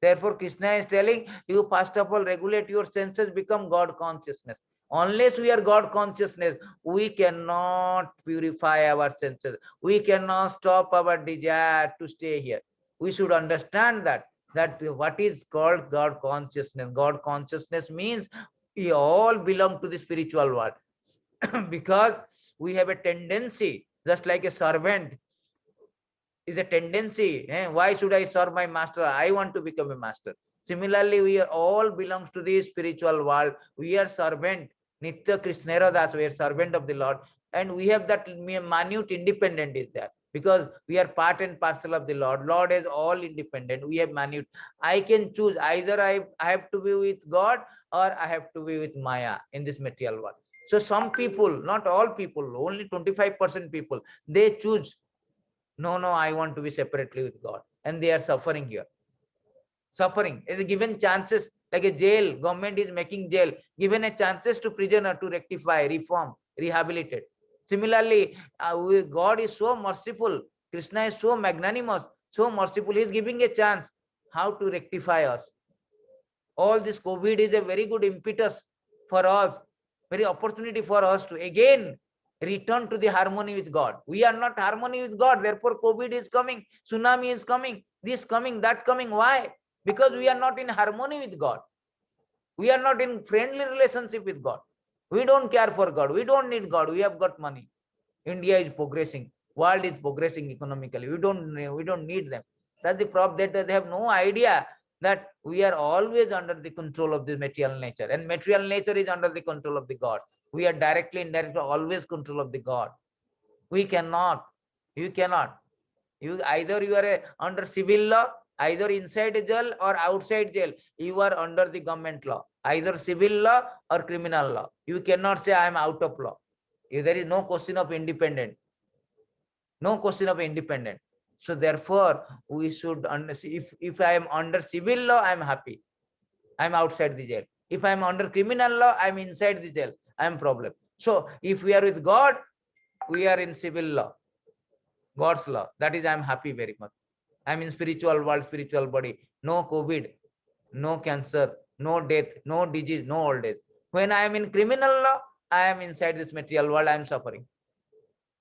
Therefore, Krishna is telling you, first of all, regulate your senses, become God consciousness. Unless we are God consciousness, we cannot purify our senses. We cannot stop our desire to stay here. We should understand that what is called God consciousness. God consciousness means we all belong to the spiritual world. Because we have a tendency, just like a servant is a tendency. Why should I serve my master? I want to become a master. Similarly, we are all belongs to the spiritual world. We are servant. Nitya Krishnera Das, we are servant of the Lord. And we have that minute independent is there. Because we are part and parcel of the Lord. Lord is all independent. We have minute. I can choose either I have to be with God or I have to be with Maya in this material world. So some people, not all people, only 25% people, they choose, no, I want to be separately with God. And they are suffering here. Suffering is given chances, like a jail. Government is making jail, given a chances to prisoner to rectify, reform, rehabilitate. Similarly, God is so merciful. Krishna is so magnanimous, so merciful. He is giving a chance how to rectify us. All this COVID is a very good impetus for us, very opportunity for us to again return to the harmony with God. We are not harmony with God, therefore COVID is coming, tsunami is coming, this coming, that coming. Why? Because we are not in harmony with God. We are not in friendly relationship with God. We don't care for God. We don't need God. We have got money. India is progressing. World is progressing economically. We don't need them. That's the problem, that they have no idea that we are always under the control of the material nature, and material nature is under the control of the God. We are directly, indirectly, always control of the God. We cannot. You cannot. Either you are under civil law, either inside a jail or outside jail. You are under the government law, either civil law or criminal law. You cannot say I am out of law. There is no question of independent. No question of independent. So therefore, we should understand, if I am under civil law, I am happy. I am outside the jail. If I am under criminal law, I am inside the jail. I am problem. So if we are with God, we are in civil law, God's law. That is, I am happy very much. I am in spiritual world, spiritual body. No COVID, no cancer, no death, no disease, no old age. When I am in criminal law, I am inside this material world. I am suffering.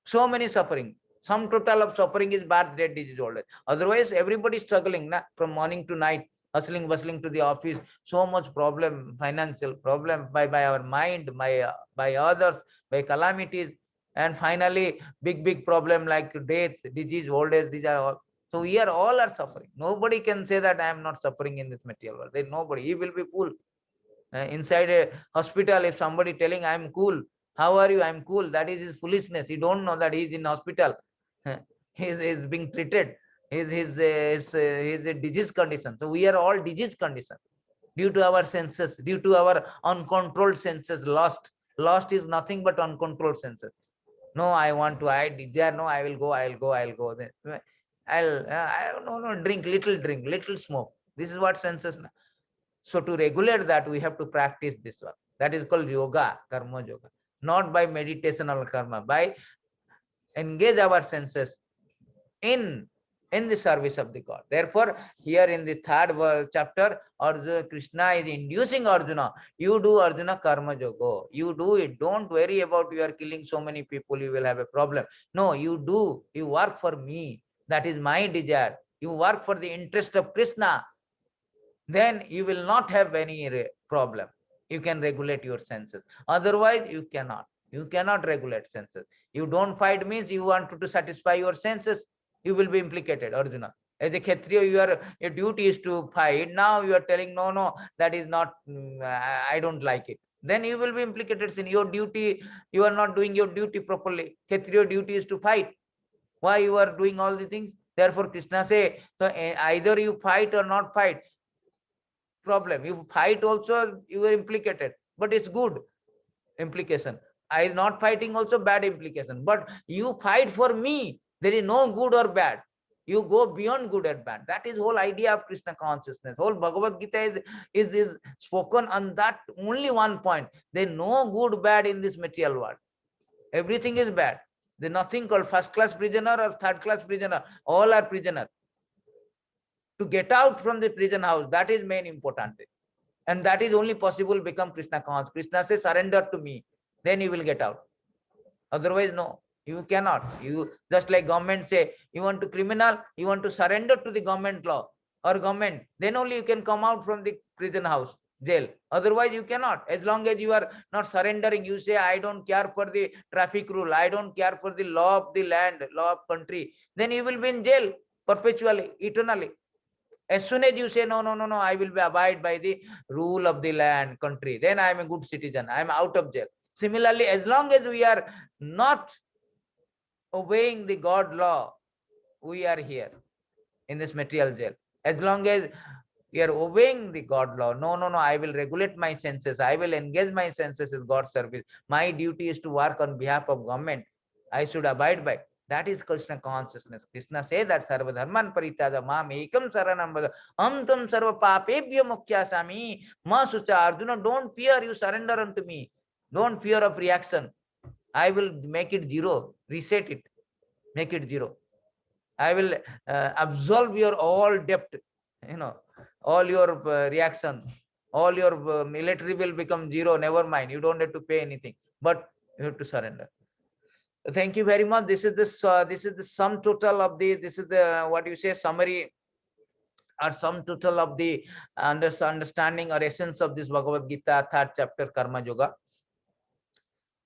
So many suffering. Sum total of suffering is birth, death, disease, old age. Otherwise, everybody is struggling from morning to night, hustling, bustling to the office. So much problem, financial problem by our mind, by others, by calamities, and finally, big problem like death, disease, old age. These are all. So we are all are suffering. Nobody can say that I am not suffering in this material world. There nobody. He will be fool. Inside a hospital, if somebody telling I am cool, How are you? I'm cool. That is his foolishness. He don't know that he is in hospital. He's being treated. He's a disease condition. So we are all disease condition due to our senses, due to our uncontrolled senses. Lost is nothing but uncontrolled senses. No, I want to, I desire, no, I will go, I'll go. Then no, drink, little smoke. This is what senses. So to regulate that, we have to practice this one. That is called yoga, karma yoga. Not by meditation or karma, by engage our senses in the service of the God. Therefore, here in the third chapter, Arjuna, Krishna is inducing Arjuna, you do Arjuna karma yoga. You do it. Don't worry about you are killing so many people, you will have a problem. No, you do. You work for me. That is my desire. You work for the interest of Krishna. Then you will not have any problem. You can regulate your senses. Otherwise, you cannot. You cannot regulate senses. You don't fight means you want to satisfy your senses. You will be implicated, Arjuna. As a Kshatriya, your duty is to fight. Now you are telling, no, that is not, I don't like it. Then you will be implicated in your duty. You are not doing your duty properly. Kshatriya duty is to fight. Why you are doing all these things? Therefore, Krishna say, so either you fight or not fight. Problem. You fight also, you are implicated, but it's good implication. I not fighting also bad implication, but you fight for me. There is no good or bad. You go beyond good and bad. That is whole idea of Krishna consciousness. Whole Bhagavad Gita is spoken on that only one point. There is no good, bad in this material world. Everything is bad. There is nothing called first class prisoner or third class prisoner. All are prisoner. To get out from the prison house, that is main important. And that is only possible become Krishna conscious. Krishna says, surrender to me, then you will get out. Otherwise, no, you cannot. You just like government say, you want to criminal, you want to surrender to the government law or government, then only you can come out from the prison house, jail. Otherwise, you cannot. As long as you are not surrendering, you say, I don't care for the traffic rule, I don't care for the law of the land, law of country, then you will be in jail perpetually, eternally. As soon as you say, no, I will be abide by the rule of the land, country, then I am a good citizen, I am out of jail. Similarly, as long as we are not obeying the God law, we are here in this material jail. As long as we are obeying the God law, no, I will regulate my senses, I will engage my senses in God's service. My duty is to work on behalf of government. I should abide by. That is Krishna consciousness. Krishna says that sarva dharman parityada mam ekam saranam vada am tam sarva papebhyo mukhyasami ma sucha. Arjuna, don't fear, you surrender unto me. Don't fear of reaction. I will make it zero, reset it, make it zero. I will absolve your all debt, all your reaction, all your military will become zero. Never mind, you don't have to pay anything, but you have to surrender. Thank you very much. This is the sum total of the, this is the, what you say, summary or sum total of the understanding or essence of this Bhagavad Gita, third chapter, Karma Yoga.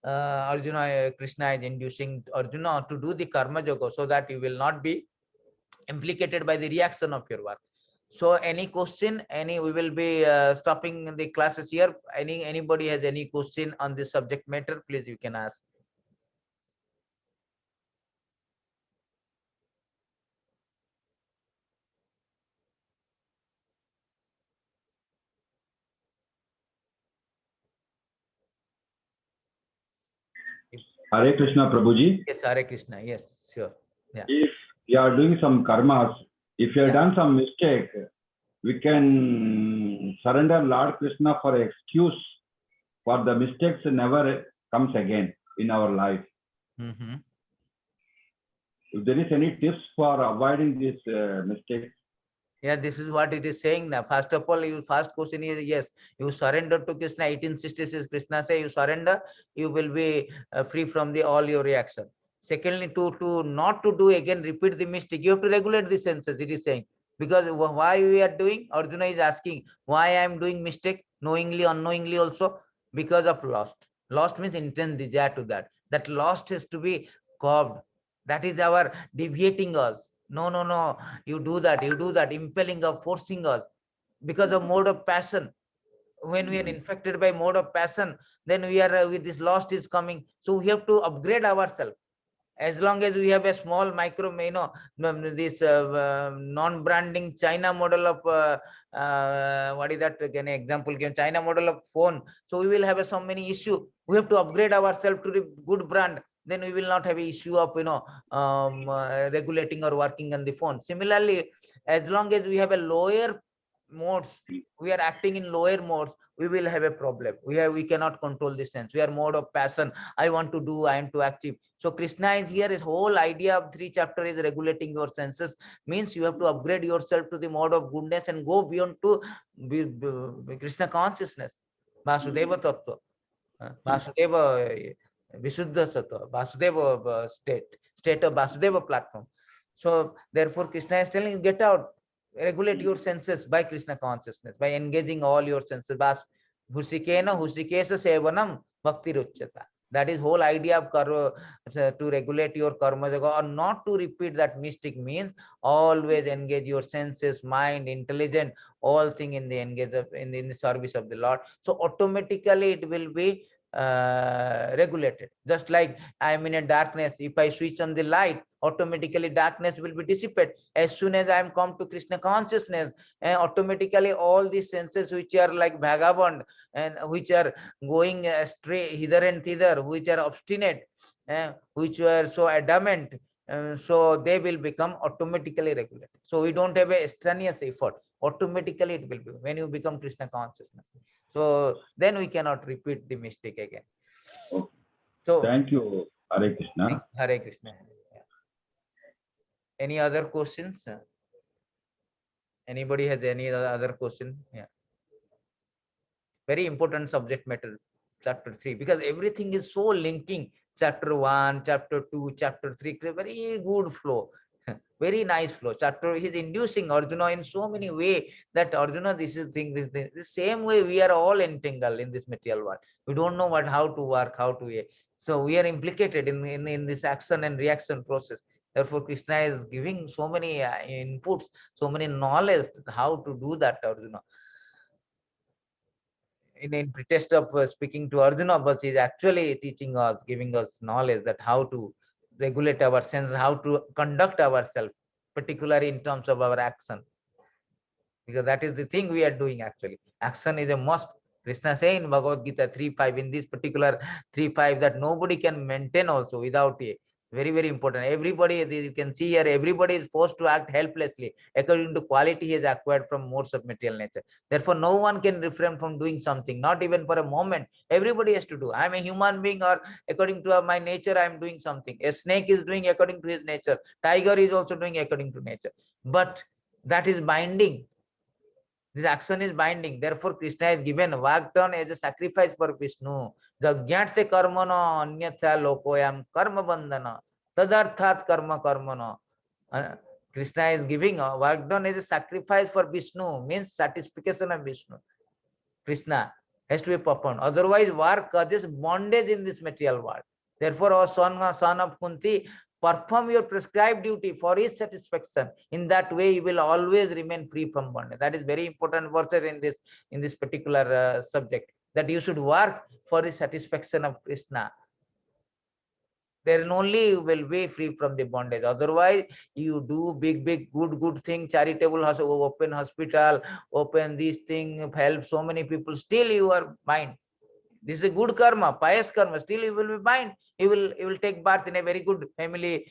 Arjuna, Krishna is inducing Arjuna to do the Karma Yoga so that you will not be implicated by the reaction of your work. So any question, we will be stopping the classes here. Anybody has any question on this subject matter, please you can ask. Hare Krishna, Prabhuji. Yes, Hare Krishna. Yes, sure. Yeah. If you are doing some karmas, if you have done some mistake, we can surrender Lord Krishna for excuse for the mistakes never comes again in our life. If there is any tips for avoiding these mistakes? Yeah, this is what it is saying now. First of all, your first question is, yes, you surrender to Krishna. 1866, Krishna say you surrender, you will be free from the all your reaction. Secondly, to not to do again, repeat the mistake. You have to regulate the senses, it is saying. Because why we are doing, Arjuna is asking, why I am doing mistake, knowingly, unknowingly also, because of lost. Lost means intense desire to that. That lost has to be curbed. That is our deviating us. No, you do that, impelling us, forcing us, because of mode of passion. when we are infected by mode of passion, then we are with this lost is coming. So we have to upgrade ourselves. As long as we have a small micro, this non-branding China model of what is that again example given, China model of phone, so we will have so many issue. We have to upgrade ourselves to the good brand, then we will not have an issue of regulating or working on the phone. Similarly, as long as we have a lower modes, we are acting in lower modes, we will have a problem. We cannot control the sense. We are mode of passion. I want to do, I am to achieve. So Krishna is here. His whole idea of 3 chapter is regulating your senses. Means you have to upgrade yourself to the mode of goodness and go beyond to Krishna consciousness. Vasudeva Tattva. Vasudeva Visuddha Sattva. Vasudeva state of Vasudeva platform. So therefore Krishna is telling you, get out. Regulate your senses by Krishna consciousness, by engaging all your senses. Husikena Husikesa Sevanam Bhakti Ruchyata. That is whole idea of karma, to regulate your karma or not to repeat that mystic means always engage your senses, mind, intelligence, all thing in the engage of, in the service of the Lord. So automatically it will be regulated. Just like I am in a darkness, if I switch on the light, automatically darkness will be dissipated. As soon as I am come to Krishna consciousness, automatically all these senses which are like vagabond and which are going astray hither and thither, which are obstinate, which were so adamant, so they will become automatically regulated. So we don't have a strenuous effort. Automatically it will be when you become Krishna consciousness. So then we cannot repeat the mistake again. Okay. So thank you, Hare Krishna. Hare Krishna. Any other questions? Anybody has any other question? Yeah. Very important subject matter, chapter 3, because everything is so linking. Chapter 1, chapter 2, chapter 3, very good flow. Very nice flow. Chapter, he's inducing Arjuna in so many ways that Arjuna, this is thing, this thing. The same way we are all entangled in this material world. We don't know how to work, how to. So we are implicated in this action and reaction process. Therefore, Krishna is giving so many inputs, so many knowledge how to do that, Arjuna. In pretext of speaking to Arjuna, but he is actually teaching us, giving us knowledge that how to regulate our senses, how to conduct ourselves, particularly in terms of our action. Because that is the thing we are doing actually. Action is a must. Krishna says in Bhagavad Gita 3.5, in this particular 3.5, that nobody can maintain also without a very, very important. Everybody, you can see here, everybody is forced to act helplessly according to quality he has acquired from modes of material nature. Therefore, no one can refrain from doing something, not even for a moment. Everybody has to do. I am a human being, or according to my nature, I am doing something. A snake is doing according to his nature. Tiger is also doing according to nature. But that is binding. This action is binding. Therefore, Krishna is given Vagdan as a sacrifice for Vishnu. Jagyate karmano anyatha lokoyam karma bandhana. Tadarthat karma karmano. Krishna is giving Vagdan as a sacrifice for Vishnu, means satisfaction of Vishnu. Krishna has to be performed. Otherwise, work causes bondage in this material world. Therefore, our son of Kunti, perform your prescribed duty for his satisfaction. In that way, you will always remain free from bondage. That is very important verse in this particular subject, that you should work for the satisfaction of Krishna. Then only you will be free from the bondage. Otherwise, you do big, good thing, charitable, open hospital, open this thing, help so many people. Still, you are mind. This is a good karma, pious karma. Still, you will be mind. You will take birth in a very good family,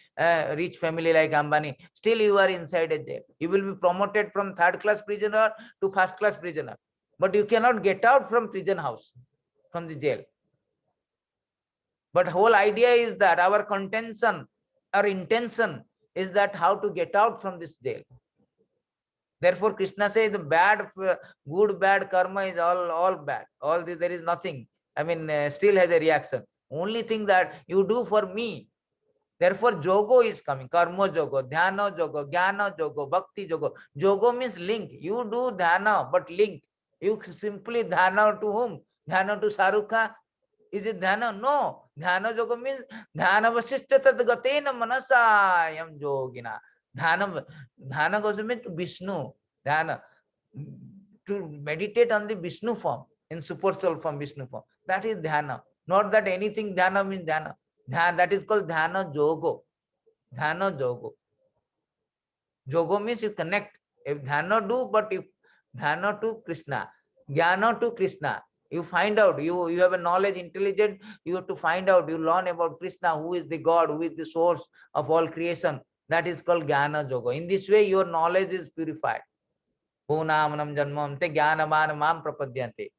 rich family like Ambani. Still, you are inside a jail. You will be promoted from 3rd-class prisoner to 1st-class prisoner. But you cannot get out from prison house, from the jail. But whole idea is that our contention, our intention is that how to get out from this jail. Therefore, Krishna says the bad, good, bad karma is all bad. All this, there is nothing. I mean, still has a reaction. Only thing that you do for me. Therefore, Jogo is coming. Karma Jogo, Dhyana Jogo, Jnana Jogo, Bhakti Jogo. Jogo means link. You do Dhyana, but link. You simply Dhyana to whom? Dhyana to Sarukha? Is it Dhyana? No. Dhyana Yoga means Dhyana Vasishtha Tad Gatena Manasayam Yogina. Dhyana goes means Vishnu. Dhyana. To meditate on the Vishnu form. in super soul form, Vishnu form. That is dhyana. Not that anything dhyana means dhyana. That is called dhyana jogo. Dhyana jogo. Jogo means you connect. If dhyana do, but if dhyana to Krishna, jnana to Krishna, you find out, you have a knowledge, intelligent, you have to find out, you learn about Krishna, who is the God, who is the source of all creation. That is called jnana jogo. In this way, your knowledge is purified. Punamanam janmamte jnanaman mam prapadyante.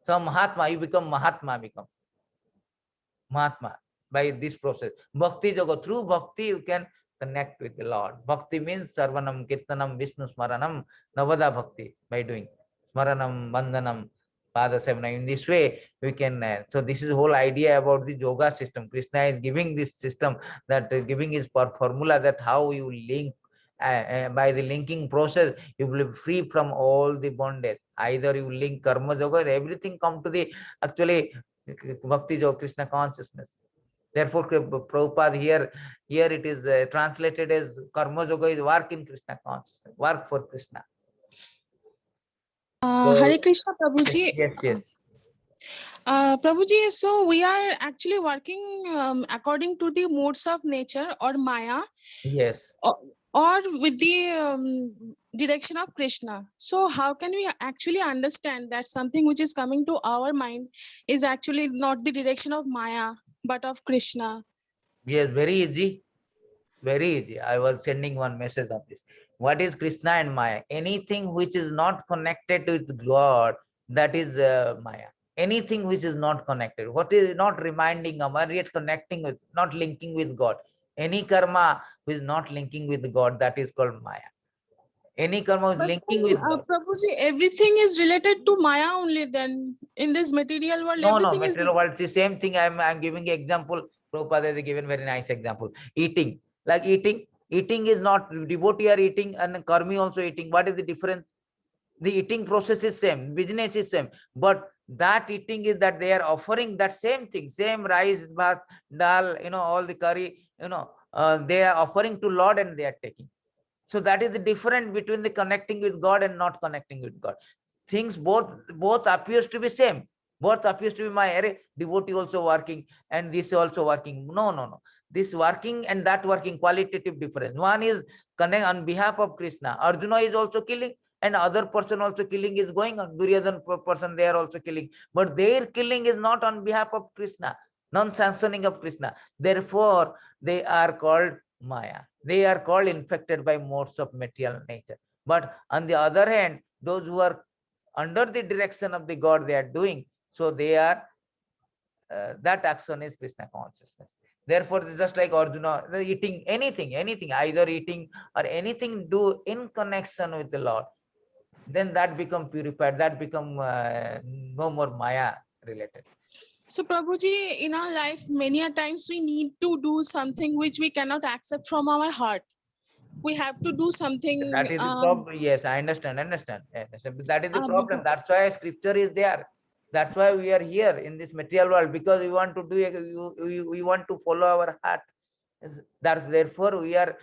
So Mahatma, you become Mahatma, Mahatma by this process. Bhakti jogo, through bhakti you can connect with the Lord. Bhakti means sarvanam, kirtanam, Vishnu smaranam, navada bhakti, by doing smaranam, bandhanam, pada sevanam. In this way we can, so this is the whole idea about the yoga system. Krishna is giving this system, that giving his formula, that how you link, by the linking process you will be free from all the bondage. Either you link karma yoga, everything come to the actually bhakti yoga, Krishna consciousness. Therefore, Prabhupada here it is translated as karma yoga is work in Krishna consciousness, work for Krishna. So, Hare Krishna, Prabhuji. yes. Prabhuji, so we are actually working according to the modes of nature or Maya, Yes. or with the direction of Krishna. So how can we actually understand that something which is coming to our mind is actually not the direction of Maya, but of Krishna? Yes, very easy. Very easy. I was sending one message on this. What is Krishna and Maya? Anything which is not connected with God, that is Maya. Anything which is not connected, what is not reminding Amar, yet connecting with, not linking with God. Any karma which is not linking with God, that is called Maya. Any karma is But linking then, with God. Prabhuji, everything is related to Maya only then. In this material world, No, everything is... material world, the same thing. I'm giving example. Prabhupada has given very nice example. Eating, like eating is not, devotee are eating and karmi also eating. What is the difference? The eating process is same, business is same, but that eating is that they are offering that same thing, same rice, bhat, dal, all the curry, they are offering to Lord and they are taking. So that is the difference between the connecting with God and not connecting with God. Things both appears to be same. Both appears to be my devotee also working and this also working. No. This working and that working, qualitative difference. One is connect on behalf of Krishna. Arjuna is also killing and other person also killing is going on. Duryodhan person, they are also killing. But their killing is not on behalf of Krishna, non-sanctioning of Krishna. Therefore, they are called Maya. They are called infected by modes of material nature. But on the other hand, those who are under the direction of the God, they are doing, so they are, that action is Krishna consciousness. Therefore, just like Arjuna, eating anything, either eating or anything do in connection with the Lord, then that become purified, that become no more Maya related. So, Prabhuji, in our life, many a times we need to do something which we cannot accept from our heart. We have to do something. That is the problem. Yes, I understand. That is the problem. That's why scripture is there. That's why we are here in this material world, because we want to do, we want to follow our heart. That therefore we are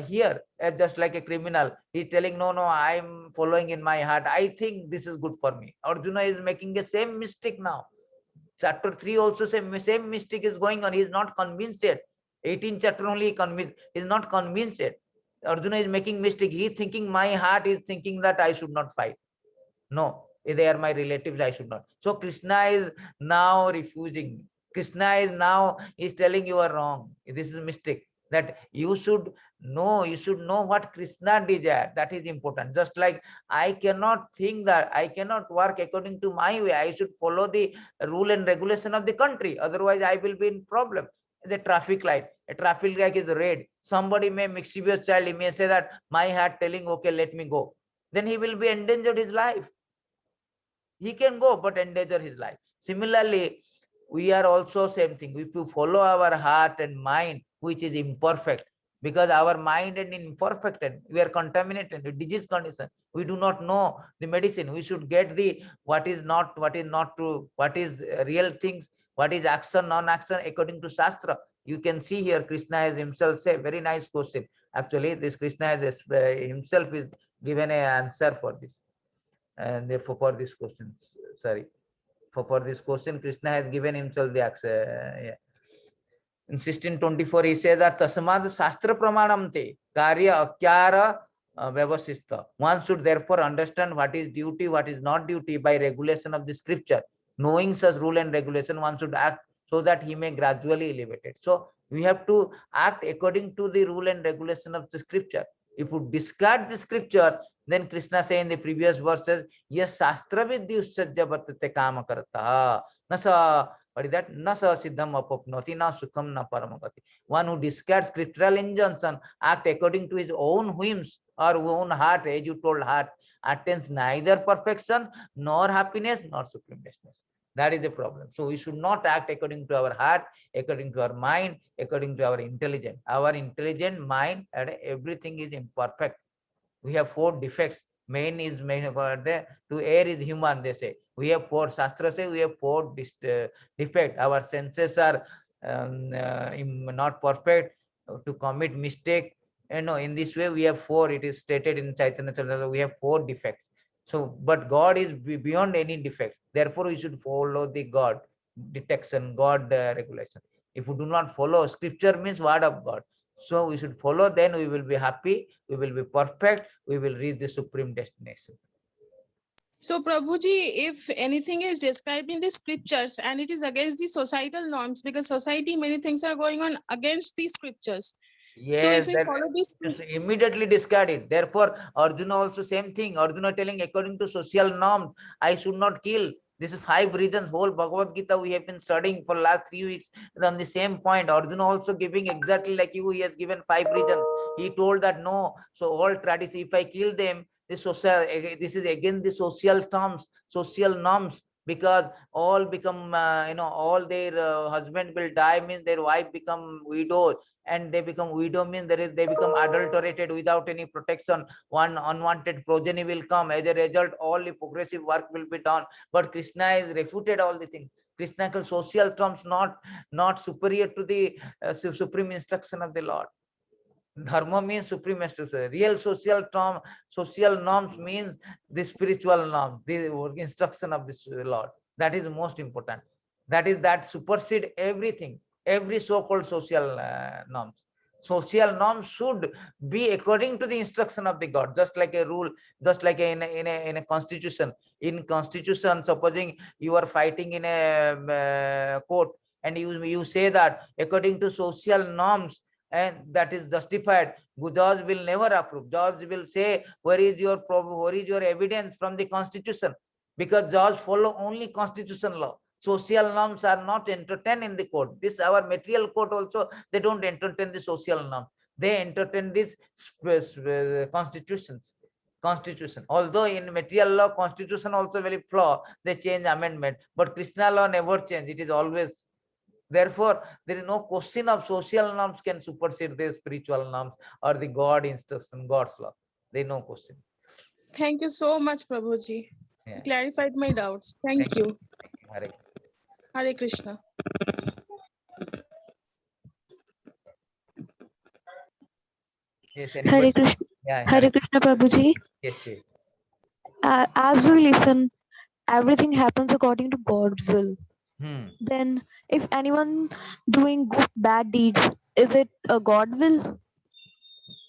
here, just like a criminal. He's telling, no, I'm following in my heart. I think this is good for me. Arjuna is making the same mistake now. Chapter 3 also same mistake is going on. He is not convinced yet. 18th chapter only convinced. He is not convinced yet. Arjuna is making mistake. He is thinking, my heart is thinking that I should not fight. No, they are my relatives, I should not. So Krishna is now refusing. Krishna is telling you are wrong. This is a mistake. That you should know what Krishna desires. That is important. Just like I cannot think that I cannot work according to my way. I should follow the rule and regulation of the country. Otherwise, I will be in problem. The traffic light. A traffic light is red. Somebody may mischievous child, he may say that my heart telling, okay, let me go. Then he will be endangered his life. He can go, but endanger his life. Similarly, we are also same thing. If you follow our heart and mind, which is imperfect, because our mind and imperfect, and we are contaminated with disease condition. We do not know the medicine. We should get the what is not true, what is real things, what is action, non-action according to Shastra. You can see here Krishna has himself say very nice question. Actually, this Krishna has himself is given an answer for this. And therefore for this question, sorry. For this question, Krishna has given himself the answer. In 1624, he says that Tasmad Shastra Pramanamte Karya Akyara Vyavasista. One should therefore understand what is duty, what is not duty by regulation of the scripture. Knowing such rule and regulation, one should act so that he may gradually elevate it. So we have to act according to the rule and regulation of the scripture. If you discard the scripture, then Krishna say in the previous verses, yes, Shastra vidyussajya vartate kama karta. Nasa, what is that? Nasa siddham apapnoti, na sukham na paramagati. One who discards scriptural injunction, act according to his own whims or own heart, as you told heart, attains neither perfection, nor happiness, nor supreme blessedness. That is the problem. So we should not act according to our heart, according to our mind, according to our intelligence. Our intelligent mind and everything is imperfect. We have 4 defects. Main is main there. To err is human, they say. We have 4, Shastra say we have 4 defects. Our senses are not perfect, to commit mistake. In this way we have 4. It is stated in Chaitanya Charitamrita. We have 4 defects. So, but God is beyond any defect. Therefore, we should follow the God detection, God regulation. If we do not follow, scripture means word of God. So we should follow, then we will be happy, we will be perfect, we will reach the supreme destination. So Prabhuji, if anything is described in the scriptures and it is against the societal norms, because society, many things are going on against the scriptures. Yes, so if we follow this, immediately discard it. Therefore, Arjuna also same thing. Arjuna telling according to social norms, I should not kill. This is 5 reasons. Whole Bhagavad Gita we have been studying for last 3 weeks on the same point. Arjuna also giving exactly like you. He has given 5 reasons. He told that no. So all tradition, if I kill them, this is again the social terms, social norms. Because all become, all their husband will die, means their wife become widows, and they become widow means they become adulterated without any protection. One unwanted progeny will come. As a result, all the progressive work will be done. But Krishna has refuted all the things. Krishna calls social terms not superior to the supreme instruction of the Lord. Dharma means supreme instruction. Real social term, social norms means the spiritual norm, the instruction of this Lord. That is most important. That supersede everything, every so-called social norms. Social norms should be according to the instruction of the God, just like a rule, just like in a constitution. In constitution, supposing you are fighting in a court, and you say that according to social norms, and that is justified, judge will never approve. Judge will say, where is your evidence from the constitution? Because judge follow only constitution law. Social norms are not entertained in the court. This our material court also, they don't entertain the social norms. They entertain these constitution. Although in material law, constitution also very flaw, they change amendment. But Krishna law never change. It is always. Therefore, there is no question of social norms can supersede the spiritual norms or the God instruction, God's law. There is no question. thank you so much, Prabhuji. Yeah. Clarified my doubts. Thank you. Hare. Hare Krishna. Yes, Hare anybody? Krishna, Yeah, Hare Krishna Prabhuji. yes, yes. As we listen, everything happens according to God's will. Hmm. Then, if anyone doing good, bad deeds, is it a God will?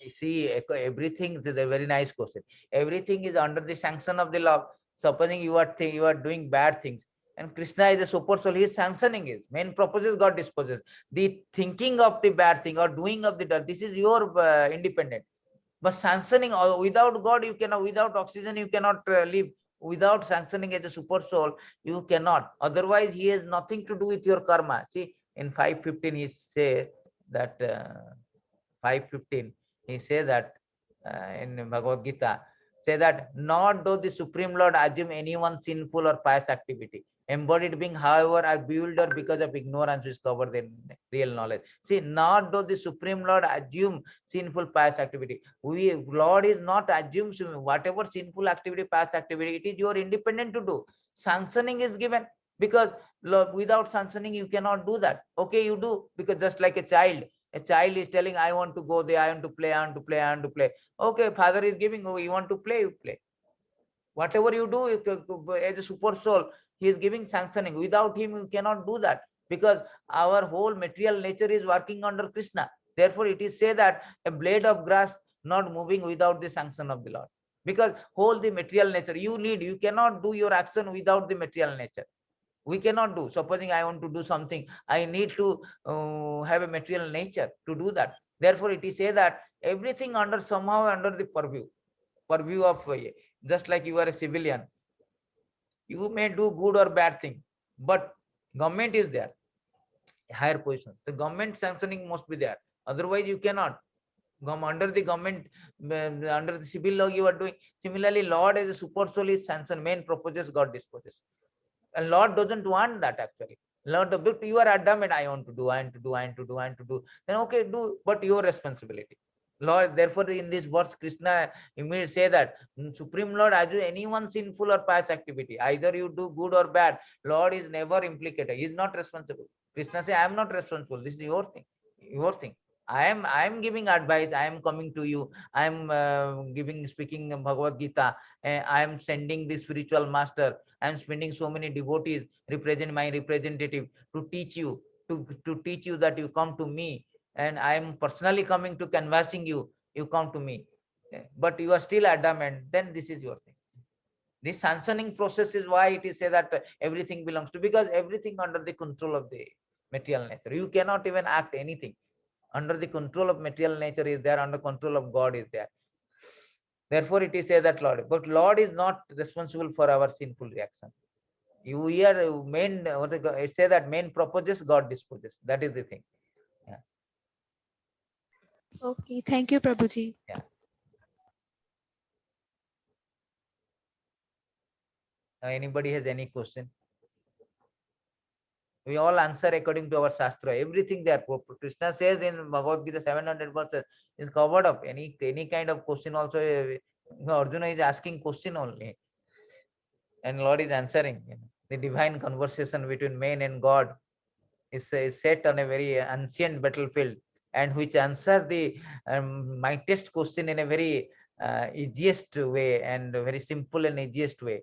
You see, everything is a very nice question. Everything is under the sanction of the law. Supposing you are doing bad things, and Krishna is a super soul, he is sanctioning it. Main purpose is God disposes. The thinking of the bad thing or doing of the dirt, this is your independent. But sanctioning, without God, you cannot, without oxygen, you cannot live. Without sanctioning as a super soul, you cannot. Otherwise, he has nothing to do with your karma. See, in 5:15, he say that 5:15, he say that in Bhagavad Gita, say that not though the Supreme Lord assume anyone sinful or pious activity. Embodied being, however, are bewildered because of ignorance which cover their real knowledge. See, not though the Supreme Lord assume sinful pious activity. Lord is not assumes whatever sinful activity, past activity, it is your independent to do. Sanctioning is given because without sanctioning you cannot do that. Okay, you do, because just like a child is telling, I want to go there, I want to play, I want to play, I want to play. Okay, father is giving, oh, you want to play, you play. Whatever you do, as a super soul, He is giving sanctioning. Without him, you cannot do that, because our whole material nature is working under Krishna. Therefore, it is said that a blade of grass not moving without the sanction of the Lord. Because whole the material nature, you cannot do your action without the material nature. We cannot do. Supposing I want to do something, I need to have a material nature to do that. Therefore, it is said that everything somehow under the purview of, just like you are a civilian, you may do good or bad thing, but government is there, higher position. The government sanctioning must be there. Otherwise, you cannot. Under the government, under the civil law, you are doing. Similarly, Lord as a super soul is sanction, main proposes, God disposes. And Lord doesn't want that actually. Lord, you are adamant, I want to do, I want to do, I want to do, I want to do. Then okay, do, but your responsibility. Lord, therefore, in this verse, Krishna immediately say that Supreme Lord, as you anyone sinful or pious activity, either you do good or bad, Lord is never implicated. He is not responsible. Krishna say, I am not responsible. This is your thing. Your thing. I am giving advice. I am coming to you. I am speaking Bhagavad Gita. I am sending the spiritual master. I am spending so many devotees, represent my representative to teach you, to teach you that you come to me, and I am personally coming to canvassing you. You come to me, but you are still adamant. Then this is your thing. This sanctioning process is why it is said that everything belongs to, because everything under the control of the material nature. You cannot even act anything. Under the control of material nature is there, under control of God is there. Therefore, it is said that Lord, but Lord is not responsible for our sinful reaction. You hear main, it say that main proposes, God disposes. That is the thing. Yeah. Okay, thank you, Prabhuji. Yeah. Now, anybody has any question? We all answer according to our Shastra. Everything there. Krishna says in Bhagavad Gita 700 verses is covered up. Any kind of question also, Arjuna is asking question only. And Lord is answering. The divine conversation between man and God is set on a very ancient battlefield, and which answer the mightiest question in a very easiest way, and very simple and easiest way.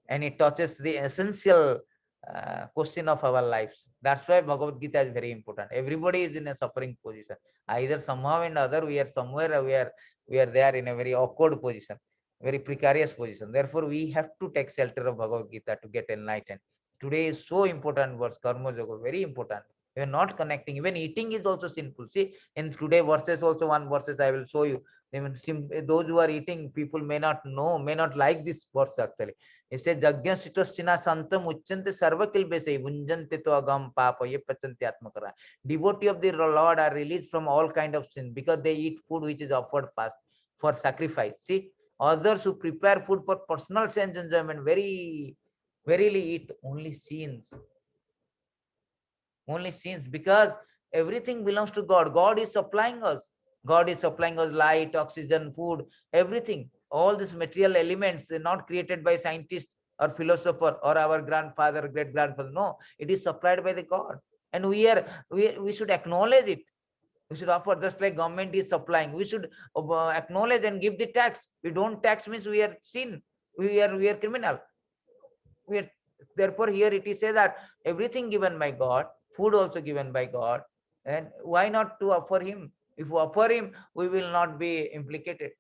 And it touches the essential question of our lives. That's why Bhagavad Gita is very important. Everybody is in a suffering position. Either somehow and other, we are somewhere, we are there in a very awkward position, very precarious position. Therefore, we have to take shelter of Bhagavad Gita to get enlightened. Today is so important verse, Karma Yoga, very important. We are not connecting. Even eating is also sinful. See, in today verses also, one verses I will show you. Those who are eating, people may not know, may not like this verse actually. It says, Jagya Sitosina Santam Uchante Sarvakilbese Vunjante to Agam Papa Ye Pachanti Atmakara. Devotee of the Lord are released from all kind of sin because they eat food which is offered fast for sacrifice. See, others who prepare food for personal sense enjoyment verily eat only sins. Only sins, because everything belongs to God. God is supplying us. God is supplying us light, oxygen, food, everything. All these material elements are not created by scientists or philosopher or our grandfather, great grandfather. No, it is supplied by the God. And we should acknowledge it. We should offer, just like government is supplying. We should acknowledge and give the tax. We don't tax means we are sin. We are criminal. We are, therefore, here it is said that everything given by God, food also given by God, and why not to offer him? If we offer him, we will not be implicated.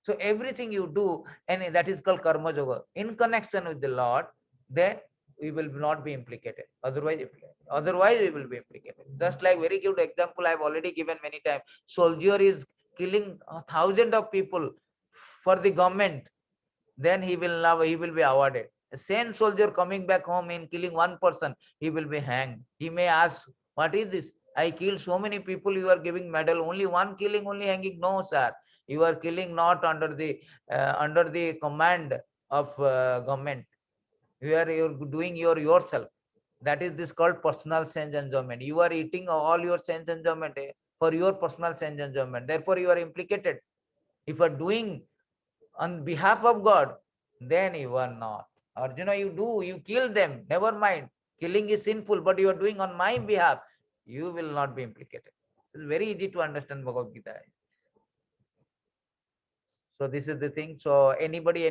So everything you do, and that is called karma yoga, in connection with the Lord, then we will not be implicated. Otherwise we will be implicated. Just like very good example I have already given many times. Soldier is killing thousands of people for the government, then he will be awarded. The same soldier coming back home in killing one person, he will be hanged. He may ask, what is this? I killed so many people, you are giving medal. Only one killing, only hanging. No, sir. You are killing not under the command of government. You're doing yourself. That is this called personal sense enjoyment. You are eating all your sense enjoyment for your personal sense enjoyment. Therefore, you are implicated. If you are doing on behalf of God, then you are not. Arjuna, you kill them. Never mind. Killing is sinful, but you are doing on my behalf. You will not be implicated. It's very easy to understand Bhagavad Gita. So this is the thing. So anybody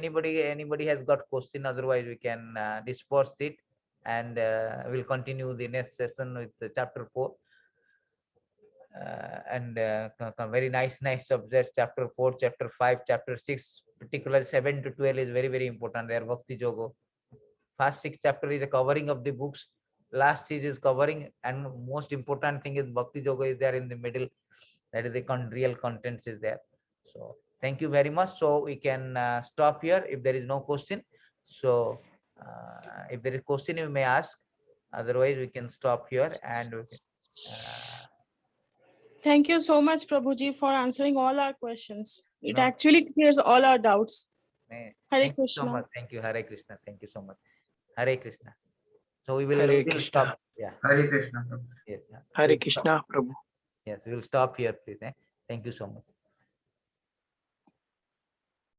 has got question, otherwise we can disperse it, and we'll continue the next session with the chapter 4. And very nice subjects, chapter 4, chapter 5, chapter 6, particularly 7 to 12 is very, very important. They are Bhakti Yoga. First 6 chapter is the covering of the books. Last 6 is covering, and most important thing is Bhakti Yoga is there in the middle. That is the real contents is there. So thank you very much. So we can stop here if there is no question. So if there is question, you may ask. Otherwise, we can stop here, and we can, Thank you so much, Prabhuji, for answering all our questions. It No. actually clears all our doubts. Hare thank you so Krishna. much. Thank you, Hare Krishna. Thank you so much. Hare Krishna. So we will Hare we'll Krishna. stop. Yeah. Hare Krishna. Yes. Hare Krishna, Prabhu. Yes, we will stop here, please. Thank you so much.